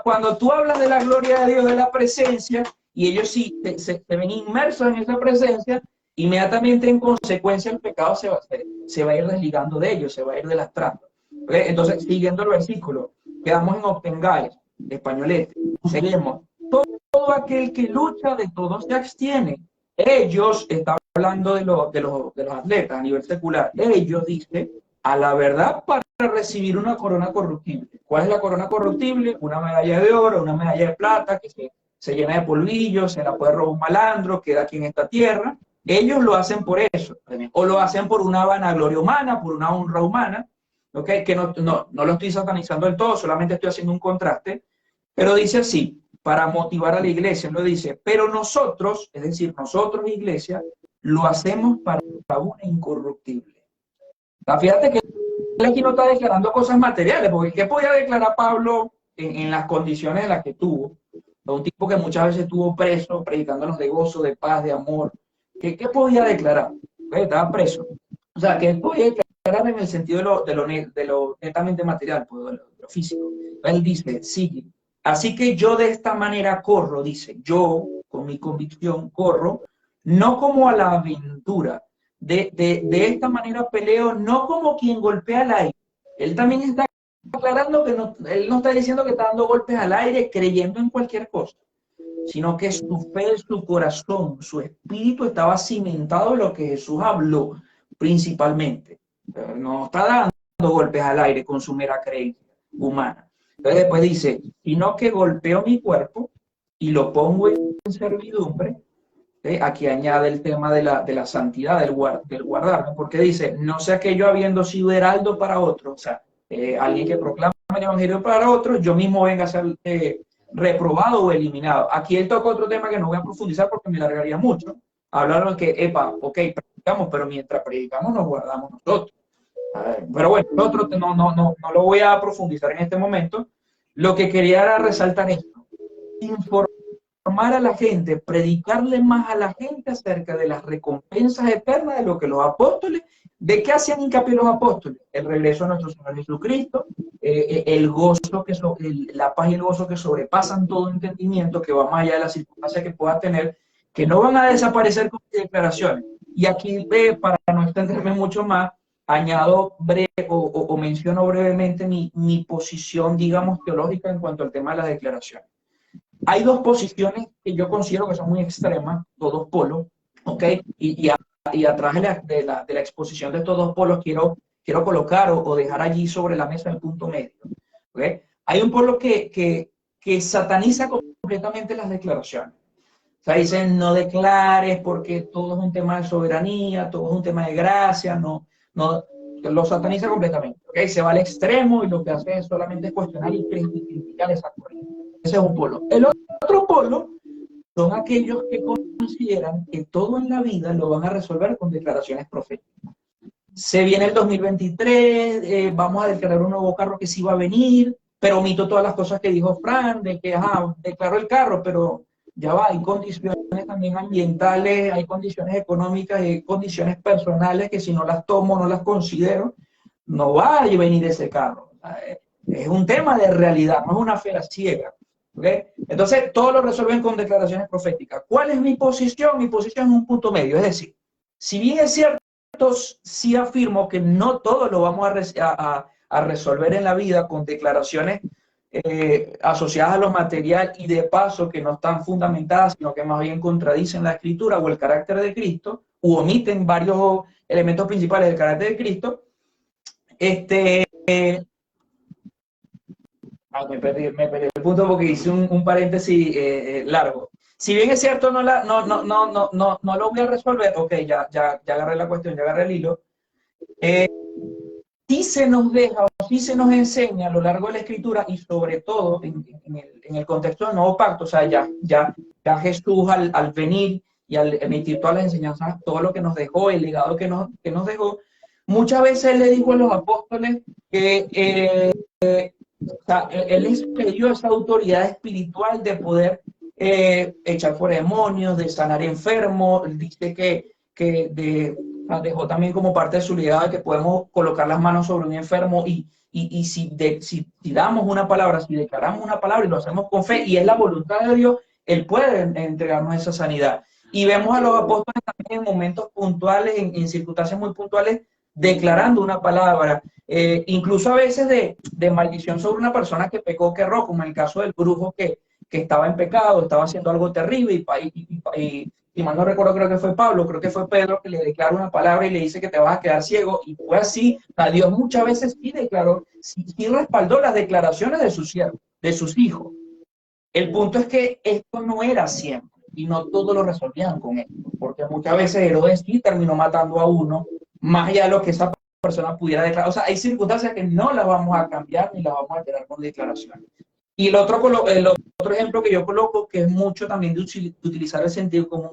cuando tú hablas de la gloria de Dios, de la presencia, y ellos sí se ven inmersos en esa presencia, inmediatamente en consecuencia el pecado se va a ir desligando de ellos, se va a ir delastrando. ¿Okay? Entonces, siguiendo el versículo, quedamos en Obtengáis, españolete, seguimos. Todo aquel que lucha, de todo se abstiene. Ellos, está hablando de los atletas a nivel secular, ellos, dice, a la verdad para recibir una corona corruptible. ¿Cuál es la corona corruptible? Una medalla de oro, una medalla de plata que se llena de polvillos, se la puede robar un malandro, queda aquí en esta tierra. Ellos lo hacen por eso, o lo hacen por una vanagloria humana, por una honra humana, ¿okay? Que no lo estoy satanizando del todo, solamente estoy haciendo un contraste, pero dice así, para motivar a la iglesia, lo dice, pero nosotros, es decir, nosotros, iglesia, lo hacemos para una incorruptible. Fíjate que él aquí no está declarando cosas materiales, porque ¿qué podía declarar Pablo en las condiciones en las que tuvo? Un tipo que muchas veces estuvo preso, predicándonos de gozo, de paz, de amor. ¿Qué podía declarar? Estaba preso. O sea, ¿qué podía declarar en el sentido de lo netamente material, pues, de lo físico? Él dice, sigue. Así que yo de esta manera corro, dice, yo con mi convicción corro, no como a la aventura. De esta manera peleo, no como quien golpea al aire. Él también está aclarando que él no está diciendo que está dando golpes al aire creyendo en cualquier cosa, sino que su fe, su corazón, su espíritu estaba cimentado en lo que Jesús habló principalmente. No está dando golpes al aire con su mera creencia humana. Entonces después dice, sino que golpeo mi cuerpo y lo pongo en servidumbre. Aquí añade el tema de la santidad, del guardar, porque dice, no sea que yo habiendo sido heraldo para otro, o sea, alguien que proclama el evangelio para otros, yo mismo venga a ser reprobado o eliminado. Aquí él toca otro tema que no voy a profundizar porque me largaría mucho. Hablaron que, ok, predicamos, pero mientras predicamos nos guardamos nosotros. Pero bueno, nosotros no lo voy a profundizar en este momento. Lo que quería era resaltar esto. Informar a la gente, predicarle más a la gente acerca de las recompensas eternas de lo que los apóstoles, ¿de qué hacían hincapié los apóstoles? El regreso a nuestro Señor Jesucristo, el gozo, la paz y el gozo que sobrepasan todo entendimiento, que va más allá de las circunstancias que pueda tener, que no van a desaparecer con declaraciones. Y aquí, para no extenderme mucho más, añado o menciono brevemente mi posición, digamos, teológica en cuanto al tema de las declaraciones. Hay dos posiciones que yo considero que son muy extremas, los dos polos, ¿ok? Y atrás de la exposición de estos dos polos quiero colocar o dejar allí sobre la mesa el punto medio, ¿ok? Hay un polo que sataniza completamente las declaraciones. O sea, dicen, no declares porque todo es un tema de soberanía, todo es un tema de gracia, lo sataniza completamente, ¿ok? Se va al extremo y lo que hace es solamente cuestionar y criticar esa corriente. Ese es un polo. El otro polo son aquellos que consideran que todo en la vida lo van a resolver con declaraciones proféticas. Se viene el 2023, vamos a declarar un nuevo carro que sí va a venir, pero omito todas las cosas que dijo Fran, de que, declaró el carro, pero ya va, hay condiciones también ambientales, hay condiciones económicas, hay condiciones personales que si no las tomo, no las considero, no va a venir ese carro. Es un tema de realidad, no es una fe ciega. ¿Okay? Entonces, todo lo resuelven con declaraciones proféticas. ¿Cuál es mi posición? Mi posición es un punto medio. Es decir, si bien es cierto, sí afirmo que no todo lo vamos a resolver en la vida con declaraciones asociadas a lo material y de paso que no están fundamentadas, sino que más bien contradicen la escritura o el carácter de Cristo, u omiten varios elementos principales del carácter de Cristo. Me perdí el punto porque hice un paréntesis largo. Si bien es cierto, no lo voy a resolver. Ok, ya agarré la cuestión, ya agarré el hilo. Sí se nos deja o sí se nos enseña a lo largo de la Escritura y sobre todo en el contexto del Nuevo Pacto, o sea, ya Jesús al venir y al emitir todas las enseñanzas, todo lo que nos dejó, el legado que nos dejó, muchas veces él le dijo a los apóstoles que o sea, él les pidió esa autoridad espiritual de poder echar fuera demonios, de sanar enfermos. Él dice o sea, dejó también como parte de su legado que podemos colocar las manos sobre un enfermo y si damos una palabra, si declaramos una palabra y lo hacemos con fe y es la voluntad de Dios, Él puede entregarnos esa sanidad. Y vemos a los apóstoles también en momentos puntuales, en circunstancias muy puntuales, declarando una palabra, incluso a veces de maldición sobre una persona que pecó, que erró, como en el caso del brujo que estaba en pecado, estaba haciendo algo terrible y mal no recuerdo, creo que fue Pablo, creo que fue Pedro que le declara una palabra y le dice que te vas a quedar ciego, y fue así. O sea, Dios muchas veces sí declaró, sí respaldó las declaraciones de sus siervos, de sus hijos. El punto es que esto no era siempre, y no todos lo resolvían con esto, porque muchas veces Herodes sí terminó matando a uno, más allá de lo que esa persona pudiera declarar. O sea, hay circunstancias que no las vamos a cambiar ni las vamos a alterar con declaraciones. Y el otro ejemplo que yo coloco, que es mucho también de utilizar el sentido común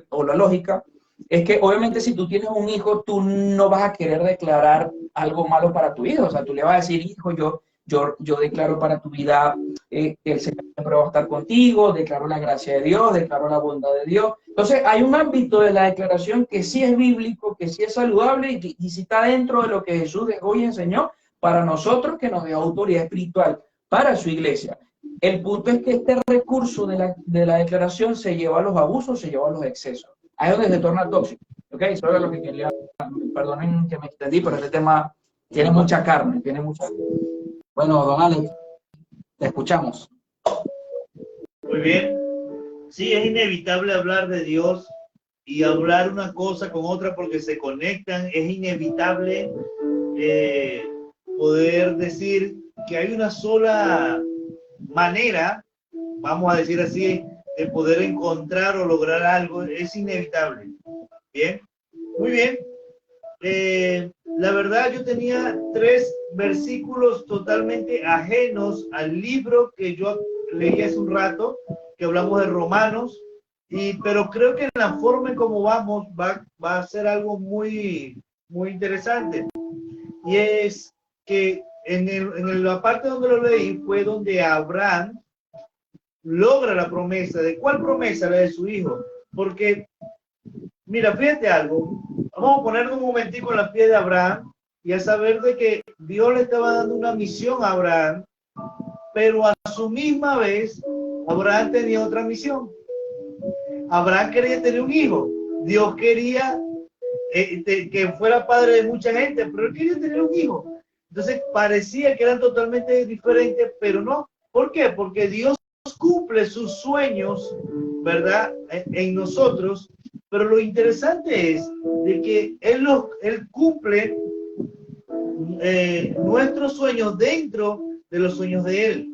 o la lógica, es que obviamente si tú tienes un hijo, tú no vas a querer declarar algo malo para tu hijo. O sea, tú le vas a decir, hijo, yo declaro para tu vida que el Señor siempre va a estar contigo, declaro la gracia de Dios, declaro la bondad de Dios. Entonces, hay un ámbito de la declaración que sí es bíblico, que sí es saludable y sí está dentro de lo que Jesús dejó y enseñó para nosotros, que nos dio autoridad espiritual para su iglesia. El punto es que este recurso de la declaración se lleva a los abusos, se lleva a los excesos. Ahí es donde se torna tóxico. ¿Ok? Eso era lo que quería. Perdonen que me extendí, pero este tema tiene mucha carne, tiene mucha. Bueno, don Alex, te escuchamos. Muy bien. Sí, es inevitable hablar de Dios y hablar una cosa con otra porque se conectan. Es inevitable poder decir que hay una sola manera, vamos a decir así, de poder encontrar o lograr algo. Es inevitable. Bien, muy bien. La verdad, yo tenía 3 versículos totalmente ajenos al libro que yo leí hace un rato, que hablamos de Romanos, pero creo que en la forma en cómo vamos va a ser algo muy, muy interesante. Y es que en la parte donde lo leí fue donde Abraham logra la promesa. ¿De cuál promesa? La de su hijo. Porque, mira, fíjate algo. Vamos a poner un momentico en la piel de Abraham y a saber de que Dios le estaba dando una misión a Abraham, pero a su misma vez Abraham tenía otra misión. Abraham quería tener un hijo. Dios quería que fuera padre de mucha gente, pero él quería tener un hijo. Entonces parecía que eran totalmente diferentes, pero no. ¿Por qué? Porque Dios cumple sus sueños, ¿verdad? En nosotros, pero lo interesante es de que Él cumple nuestros sueños dentro de los sueños de Él.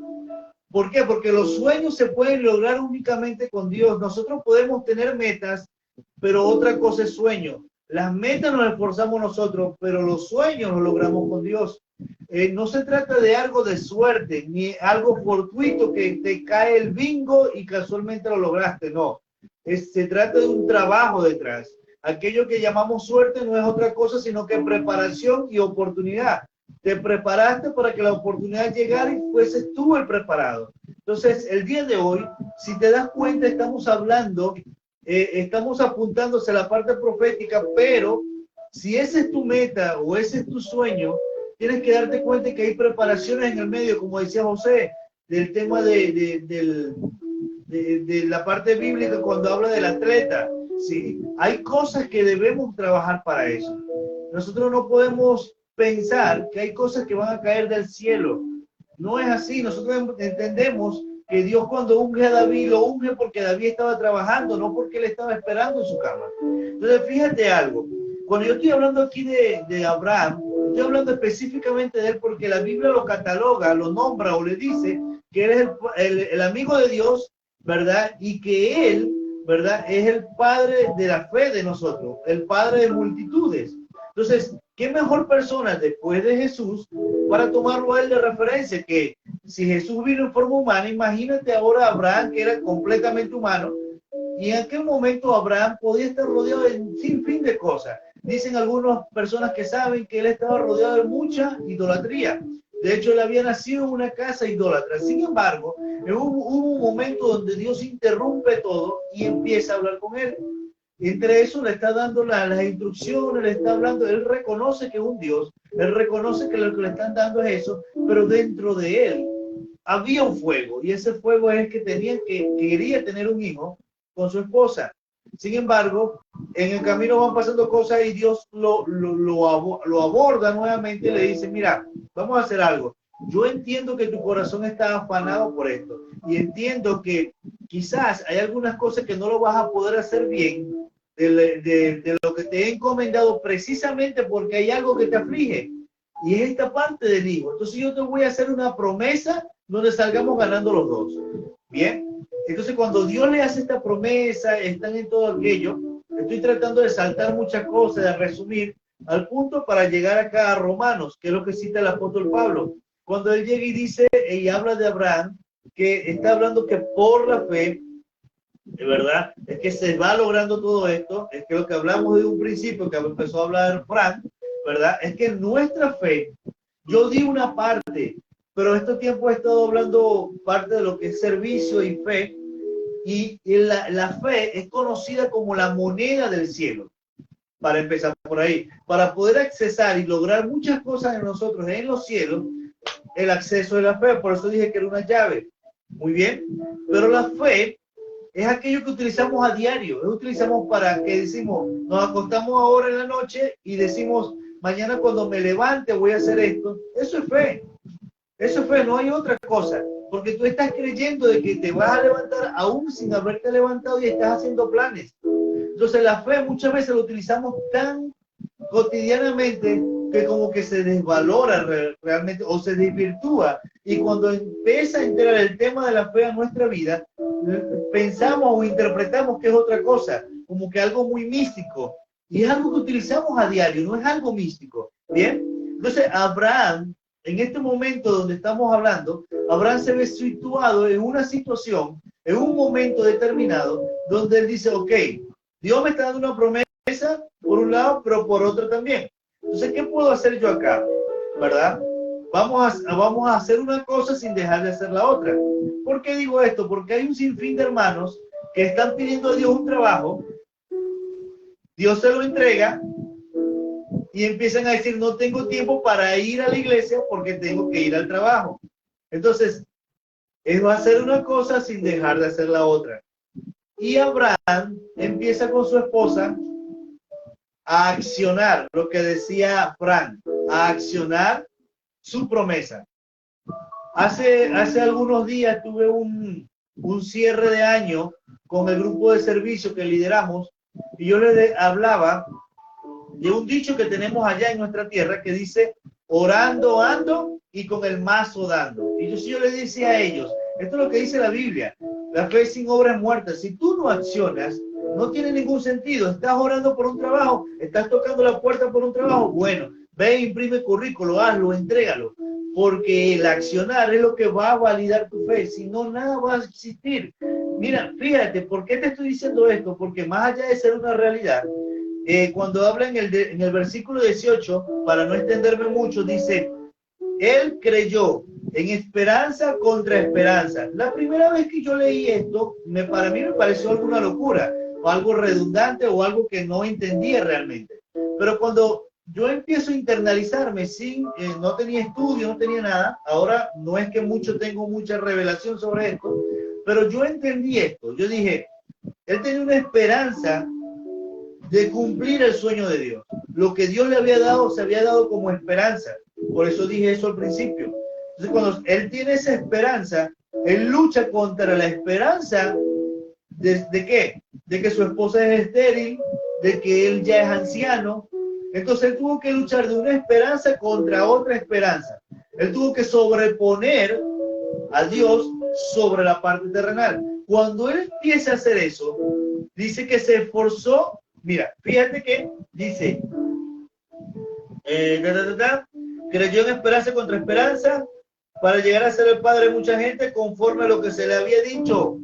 ¿Por qué? Porque los sueños se pueden lograr únicamente con Dios. Nosotros podemos tener metas, pero otra cosa es sueño. Las metas nos esforzamos nosotros, pero los sueños los logramos con Dios. No se trata de algo de suerte, ni algo fortuito que te cae el bingo y casualmente lo lograste, no. Se trata de un trabajo detrás. Aquello que llamamos suerte no es otra cosa, sino que preparación y oportunidad. Te preparaste para que la oportunidad llegara y fueses tú el preparado. Entonces, el día de hoy, si te das cuenta, estamos hablando, estamos apuntándose a la parte profética, pero si esa es tu meta o ese es tu sueño, tienes que darte cuenta que hay preparaciones en el medio, como decía José, del tema de la parte bíblica cuando habla del atleta. ¿Sí? Hay cosas que debemos trabajar para eso. Nosotros no podemos pensar que hay cosas que van a caer del cielo. No es así. Nosotros entendemos que Dios cuando unge a David, lo unge porque David estaba trabajando, no porque él estaba esperando en su cama. Entonces, fíjate algo. Cuando yo estoy hablando aquí de Abraham, estoy hablando específicamente de él porque la Biblia lo cataloga, lo nombra o le dice que él es el amigo de Dios, ¿verdad? Y que él, ¿verdad? Es el padre de la fe de nosotros, el padre de multitudes. Entonces, ¿qué mejor persona después de Jesús para tomarlo a él de referencia? Que si Jesús vino en forma humana, imagínate ahora a Abraham, que era completamente humano, y en aquel momento Abraham podía estar rodeado de un sinfín de cosas. Dicen algunas personas que saben que él estaba rodeado de mucha idolatría. De hecho, él había nacido en una casa idólatra. Sin embargo, hubo un momento donde Dios interrumpe todo y empieza a hablar con él. Entre eso le está dando las instrucciones, le está hablando, él reconoce que es un Dios, él reconoce que lo que le están dando es eso, pero dentro de él había un fuego, y ese fuego es que quería tener un hijo con su esposa. Sin embargo, en el camino van pasando cosas y Dios lo aborda nuevamente y le dice, mira, vamos a hacer algo. Yo entiendo que tu corazón está afanado por esto y entiendo que quizás hay algunas cosas que no lo vas a poder hacer bien de lo que te he encomendado precisamente porque hay algo que te aflige y es esta parte del hijo. Entonces yo te voy a hacer una promesa donde salgamos ganando los dos. Bien. Entonces, cuando Dios le hace esta promesa, están en todo aquello. Estoy tratando de saltar muchas cosas, de resumir al punto para llegar acá a Romanos, que es lo que cita el apóstol Pablo. Cuando él llega y dice, y habla de Abraham, que está hablando que por la fe, de verdad, es que se va logrando todo esto, es que lo que hablamos de un principio, que empezó a hablar Frank, ¿verdad? Es que nuestra fe, yo di una parte, pero este tiempo he estado hablando parte de lo que es servicio y fe, y la fe es conocida como la moneda del cielo, para empezar por ahí. Para poder accesar y lograr muchas cosas en nosotros en los cielos, el acceso de la fe, por eso dije que era una llave. Muy bien, pero la fe es aquello que utilizamos a diario, utilizamos para que decimos, nos acostamos ahora en la noche y decimos, mañana cuando me levante voy a hacer esto. Eso es fe. Eso fue, no hay otra cosa, porque tú estás creyendo de que te vas a levantar aún sin haberte levantado y estás haciendo planes. Entonces la fe muchas veces lo utilizamos tan cotidianamente que como que se desvalora realmente o se desvirtúa. Y cuando empieza a entrar el tema de la fe a nuestra vida, pensamos o interpretamos que es otra cosa, como que algo muy místico. Y es algo que utilizamos a diario, no es algo místico. ¿Bien? Entonces Abraham, en este momento donde estamos hablando, Abraham se ve situado en una situación, en un momento determinado, donde él dice, ok, Dios me está dando una promesa por un lado, pero por otro también. Entonces, ¿qué puedo hacer yo acá? ¿Verdad? Vamos a hacer una cosa sin dejar de hacer la otra. ¿Por qué digo esto? Porque hay un sinfín de hermanos que están pidiendo a Dios un trabajo, Dios se lo entrega, y empiezan a decir, no tengo tiempo para ir a la iglesia porque tengo que ir al trabajo. Entonces, él va a hacer una cosa sin dejar de hacer la otra. Y Abraham empieza con su esposa a accionar, lo que decía Frank, a accionar su promesa. Hace algunos días tuve un cierre de año con el grupo de servicio que lideramos y yo les hablaba de un dicho que tenemos allá en nuestra tierra que dice, orando ando y con el mazo dando. Y yo les decía a ellos, esto es lo que dice la Biblia, la fe sin obra es muerta. Si tú no accionas, no tiene ningún sentido. Estás orando por un trabajo, estás tocando la puerta por un trabajo, bueno, ve, imprime currículo, hazlo, entrégalo, porque el accionar es lo que va a validar tu fe, si no, nada va a existir. Mira, fíjate, ¿por qué te estoy diciendo esto? Porque más allá de ser una realidad, cuando habla en el versículo 18, para no extenderme mucho, dice, él creyó en esperanza contra esperanza. La primera vez que yo leí esto, para mí me pareció alguna locura, o algo redundante, o algo que no entendía realmente. Pero cuando yo empiezo a internalizarme, no tenía estudio, no tenía nada, ahora no es que tengo mucha revelación sobre esto, pero yo entendí esto. Yo dije, él tenía una esperanza de cumplir el sueño de Dios. Lo que Dios le había dado, se había dado como esperanza. Por eso dije eso al principio. Entonces, cuando él tiene esa esperanza, él lucha contra la esperanza ¿de qué? De que su esposa es estéril, de que él ya es anciano. Entonces él tuvo que luchar de una esperanza contra otra esperanza. Él tuvo que sobreponer a Dios sobre la parte terrenal. Cuando él empieza a hacer eso, dice que se esforzó. Mira, fíjate que dice, creyó en esperanza contra esperanza para llegar a ser el padre de mucha gente conforme a lo que se le había dicho.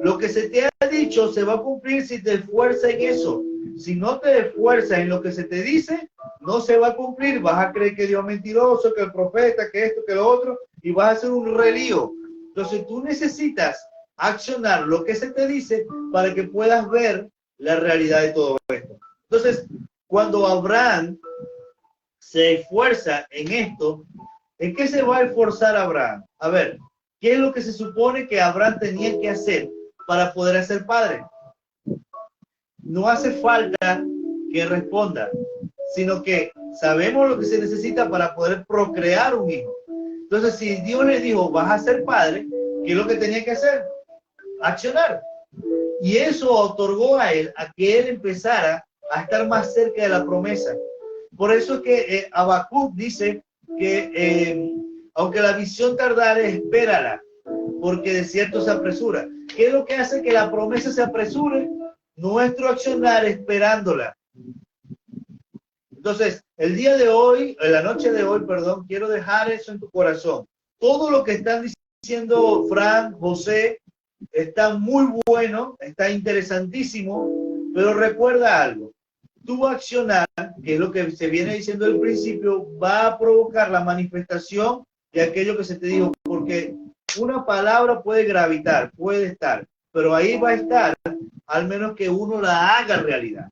Lo que se te ha dicho se va a cumplir si te esfuerzas en eso. Si no te esfuerzas en lo que se te dice, no se va a cumplir. Vas a creer que Dios es mentiroso, que el profeta, que esto, que lo otro, y vas a hacer un relío. Entonces tú necesitas accionar lo que se te dice para que puedas ver la realidad de todo esto. Entonces, cuando Abraham se esfuerza en esto, ¿en qué se va a esforzar Abraham? A ver, ¿qué es lo que se supone que Abraham tenía que hacer para poder ser padre? No hace falta que responda, sino que sabemos lo que se necesita para poder procrear un hijo. Entonces, si Dios le dijo, vas a ser padre, ¿qué es lo que tenía que hacer? Accionar. Y eso otorgó a él, a que él empezara a estar más cerca de la promesa. Por eso es que Habacuc dice que aunque la visión tardare, espérala, porque de cierto se apresura. ¿Qué es lo que hace que la promesa se apresure? Nuestro accionar esperándola. Entonces, el día de hoy, en la noche de hoy, perdón, quiero dejar eso en tu corazón. Todo lo que están diciendo Fran, José, está muy bueno, está interesantísimo, pero recuerda algo. Tu accionar, que es lo que se viene diciendo al principio, va a provocar la manifestación de aquello que se te dijo, porque una palabra puede gravitar, puede estar, pero ahí va a estar, al menos que uno la haga realidad.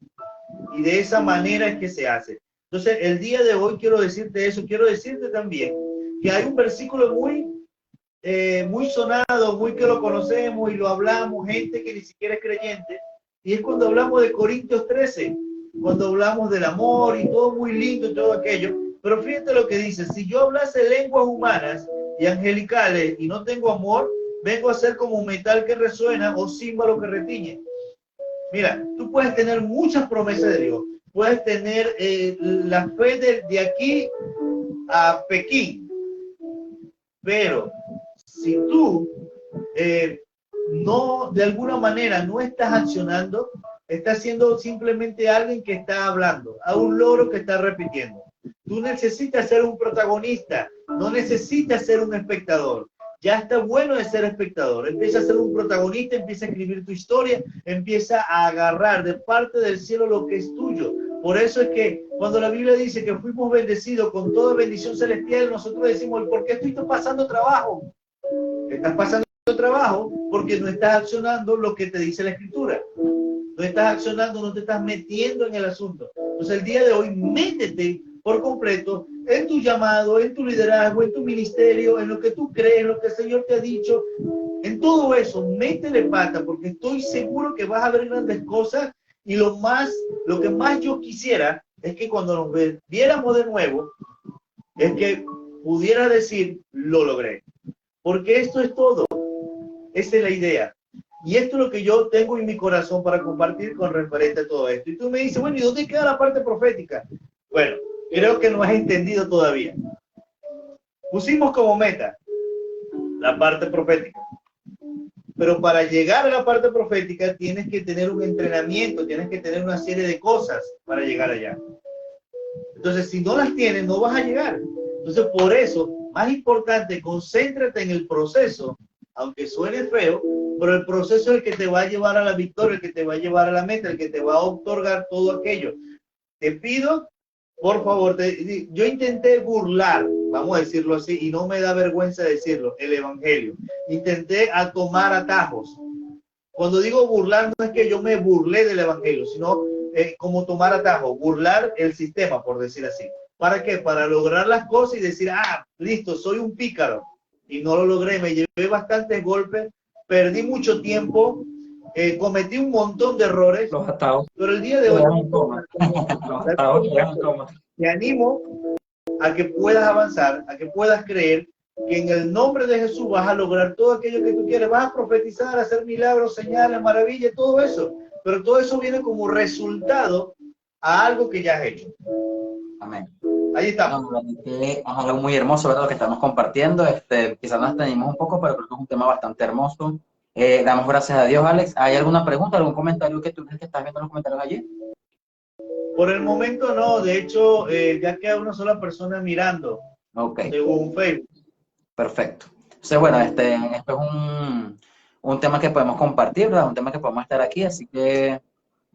Y de esa manera es que se hace. Entonces, el día de hoy quiero decirte eso. Quiero decirte también que hay un versículo muy sonado, muy que lo conocemos y lo hablamos, gente que ni siquiera es creyente, y es cuando hablamos de Corintios 13, cuando hablamos del amor y todo muy lindo y todo aquello. Pero fíjate lo que dice: si yo hablase lenguas humanas y angelicales y no tengo amor, vengo a ser como un metal que resuena o címbalo que retiñe. Mira, tú puedes tener muchas promesas de Dios, puedes tener la fe de aquí a Pekín, pero si tú no, de alguna manera, no estás accionando, estás siendo simplemente alguien que está hablando, a un loro que está repitiendo. Tú necesitas ser un protagonista, no necesitas ser un espectador. Ya está bueno de ser espectador. Empieza a ser un protagonista, empieza a escribir tu historia, empieza a agarrar de parte del cielo lo que es tuyo. Por eso es que cuando la Biblia dice que fuimos bendecidos con toda bendición celestial, nosotros decimos: ¿por qué estoy pasando trabajo? Estás pasando trabajo porque no estás accionando lo que te dice la Escritura. No estás accionando, no te estás metiendo en el asunto. Entonces, el día de hoy, métete por completo en tu llamado, en tu liderazgo, en tu ministerio, en lo que tú crees, en lo que el Señor te ha dicho. En todo eso, métele pata, porque estoy seguro que vas a ver grandes cosas. Y lo que más yo quisiera es que cuando nos viéramos de nuevo, es que pudiera decir: lo logré. Porque esto es todo. Esa es la idea. Y esto es lo que yo tengo en mi corazón para compartir con referente a todo esto. Y tú me dices: bueno, ¿y dónde queda la parte profética? Bueno, creo que no has entendido todavía. Pusimos como meta la parte profética. Pero para llegar a la parte profética tienes que tener un entrenamiento, tienes que tener una serie de cosas para llegar allá. Entonces, si no las tienes, no vas a llegar. Entonces, por eso, más importante, concéntrate en el proceso, aunque suene feo, pero el proceso es el que te va a llevar a la victoria, el que te va a llevar a la meta, el que te va a otorgar todo aquello. Te pido, por favor, yo intenté burlar, vamos a decirlo así, y no me da vergüenza decirlo, el evangelio. Intenté tomar atajos. Cuando digo burlar, no es que yo me burlé del evangelio, sino como tomar atajos, burlar el sistema, por decir así. ¿Para qué? Para lograr las cosas y decir: listo, soy un pícaro. Y no lo logré, me llevé bastantes golpes, perdí mucho tiempo, cometí un montón de errores. Los atados. Pero el día de hoy, te animo a que puedas avanzar, a que puedas creer que en el nombre de Jesús vas a lograr todo aquello que tú quieres. Vas a profetizar, a hacer milagros, señales, maravillas, todo eso. Pero todo eso viene como resultado a algo que ya has hecho. Amén. Ahí está. Es algo muy hermoso, ¿verdad? Lo que estamos compartiendo. Quizás nos tenemos un poco, pero creo que es un tema bastante hermoso. Damos gracias a Dios, Alex. ¿Hay alguna pregunta, algún comentario que tú crees que estás viendo en los comentarios allí? Por el momento no. De hecho, ya queda una sola persona mirando. Ok. Según Facebook. Perfecto. Entonces, bueno, esto es un tema que podemos compartir, ¿verdad? Un tema que podemos estar aquí, así que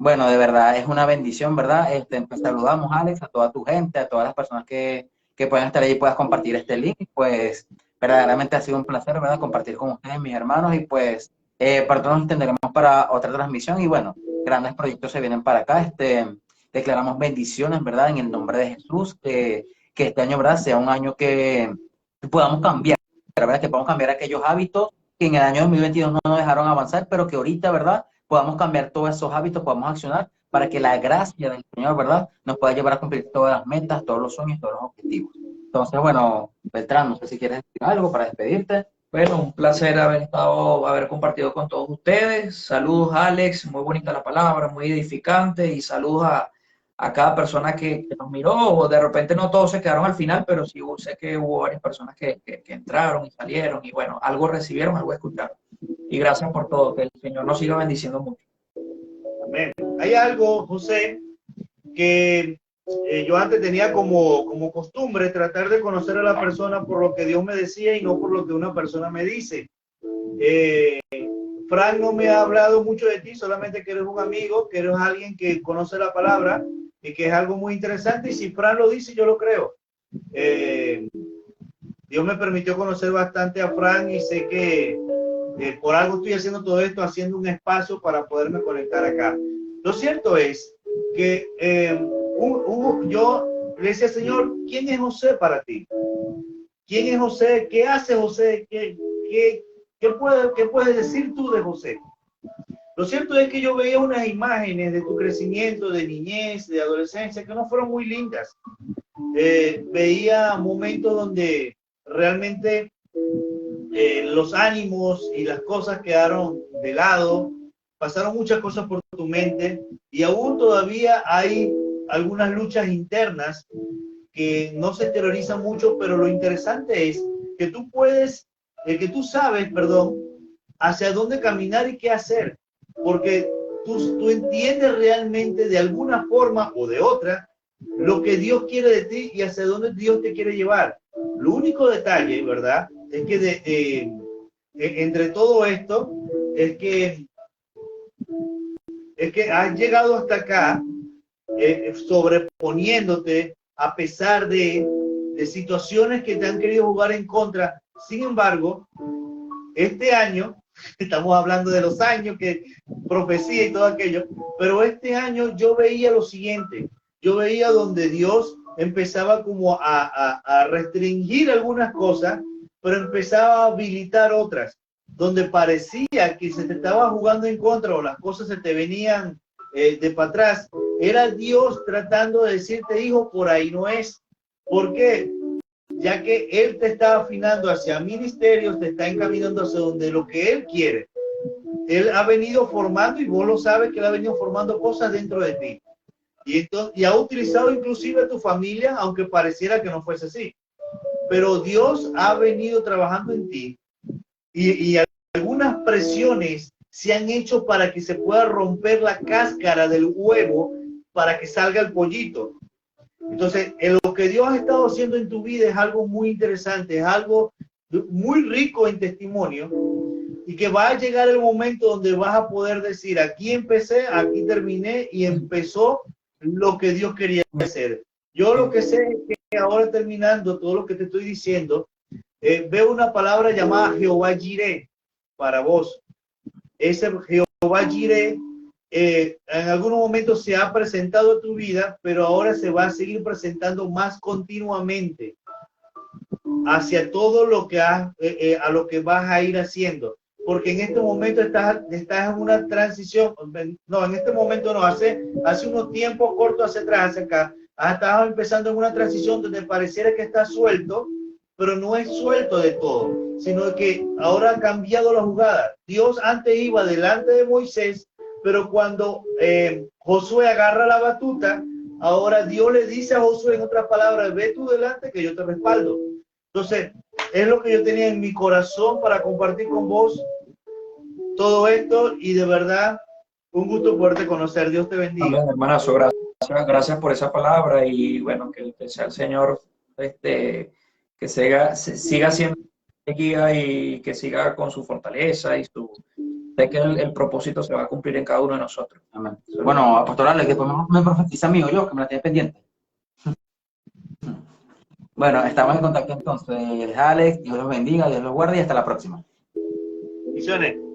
Bueno, de verdad, es una bendición, ¿verdad? Pues, saludamos, Alex, a toda tu gente, a todas las personas que puedan estar ahí y puedas compartir este link. Pues, verdaderamente ha sido un placer, ¿verdad? Compartir con ustedes, mis hermanos, y pues, pronto nos tendremos para otra transmisión. Y bueno, grandes proyectos se vienen para acá. Declaramos bendiciones, ¿verdad? En el nombre de Jesús, que este año, ¿verdad? Sea un año que podamos cambiar, ¿verdad? Que podamos cambiar aquellos hábitos que en el año 2022 no nos dejaron avanzar, pero que ahorita, ¿verdad? Podamos cambiar todos esos hábitos, podamos accionar para que la gracia del Señor, ¿verdad? Nos pueda llevar a cumplir todas las metas, todos los sueños, todos los objetivos. Entonces, bueno, Beltrán, no sé si quieres decir algo para despedirte. Bueno, un placer haber compartido con todos ustedes. Saludos, Alex, muy bonita la palabra, muy edificante, y saludos a cada persona que nos miró, o de repente no todos se quedaron al final, pero sí sé que hubo varias personas que entraron y salieron, y bueno, algo recibieron, algo escucharon. Y gracias por todo, que el Señor nos siga bendiciendo mucho. Amén. Hay algo, José, que yo antes tenía como costumbre tratar de conocer a la persona por lo que Dios me decía y no por lo que una persona me dice. Frank no me ha hablado mucho de ti, solamente que eres un amigo, que eres alguien que conoce la palabra y que es algo muy interesante, y si Frank lo dice, yo lo creo. Dios me permitió conocer bastante a Frank y sé que por algo estoy haciendo todo esto, haciendo un espacio para poderme conectar acá. Lo cierto es que yo le decía, Señor, ¿quién es José para ti? ¿Quién es José? ¿Qué hace José? ¿Qué puedes decir tú de José? Lo cierto es que yo veía unas imágenes de tu crecimiento, de niñez, de adolescencia, que no fueron muy lindas. Veía momentos donde realmente los ánimos y las cosas quedaron de lado, pasaron muchas cosas por tu mente, y aún todavía hay algunas luchas internas que no se exteriorizan mucho, pero lo interesante es que tú sabes, hacia dónde caminar y qué hacer, porque tú entiendes realmente de alguna forma o de otra lo que Dios quiere de ti y hacia dónde Dios te quiere llevar. Lo único detalle, ¿verdad?, es que entre todo esto es que has llegado hasta acá sobreponiéndote a pesar de situaciones que te han querido jugar en contra. Sin embargo, este año, estamos hablando de los años, que profecía y todo aquello, pero este año yo veía lo siguiente, yo veía donde Dios empezaba como a restringir algunas cosas, pero empezaba a habilitar otras, donde parecía que se te estaba jugando en contra o las cosas se te venían de para atrás. Era Dios tratando de decirte, hijo, por ahí no es. ¿Por qué? Ya que Él te está afinando hacia ministerios, te está encaminando hacia donde lo que Él quiere. Él ha venido formando, y vos lo sabes, que Él ha venido formando cosas dentro de ti. Y ha utilizado inclusive a tu familia, aunque pareciera que no fuese así. Pero Dios ha venido trabajando en ti, y algunas presiones se han hecho para que se pueda romper la cáscara del huevo para que salga el pollito. Entonces, lo que Dios ha estado haciendo en tu vida es algo muy interesante, es algo muy rico en testimonio, y que va a llegar el momento donde vas a poder decir, aquí empecé, aquí terminé, y empezó lo que Dios quería hacer. Yo lo que sé es que ahora, terminando todo lo que te estoy diciendo, veo una palabra llamada Jehová Jireh para vos. Ese Jehová Jireh en algunos momentos se ha presentado a tu vida, pero ahora se va a seguir presentando más continuamente hacia todo lo que a lo que vas a ir haciendo, porque en este momento estás en una transición. No, en este momento no, hace unos tiempos cortos hacia atrás, hacia acá, has estado empezando en una transición donde pareciera que estás suelto, pero no es suelto de todo, sino que ahora ha cambiado la jugada. Dios antes iba delante de Moisés, pero cuando Josué agarra la batuta, ahora Dios le dice a Josué, en otras palabras, ve tú delante que yo te respaldo. Entonces, es lo que yo tenía en mi corazón para compartir con vos todo esto, y de verdad, un gusto poderte conocer. Dios te bendiga. Amén, hermanazo, gracias por esa palabra, y bueno, que sea el Señor que siga siendo guía, y que siga con su fortaleza y sé que el propósito se va a cumplir en cada uno de nosotros. Amén. Bueno, Pastor Alex, después me profetiza a mí o yo, que me la tiene pendiente. Bueno, estamos en contacto entonces. Alex, Dios los bendiga, Dios los guarde y hasta la próxima. Misiones.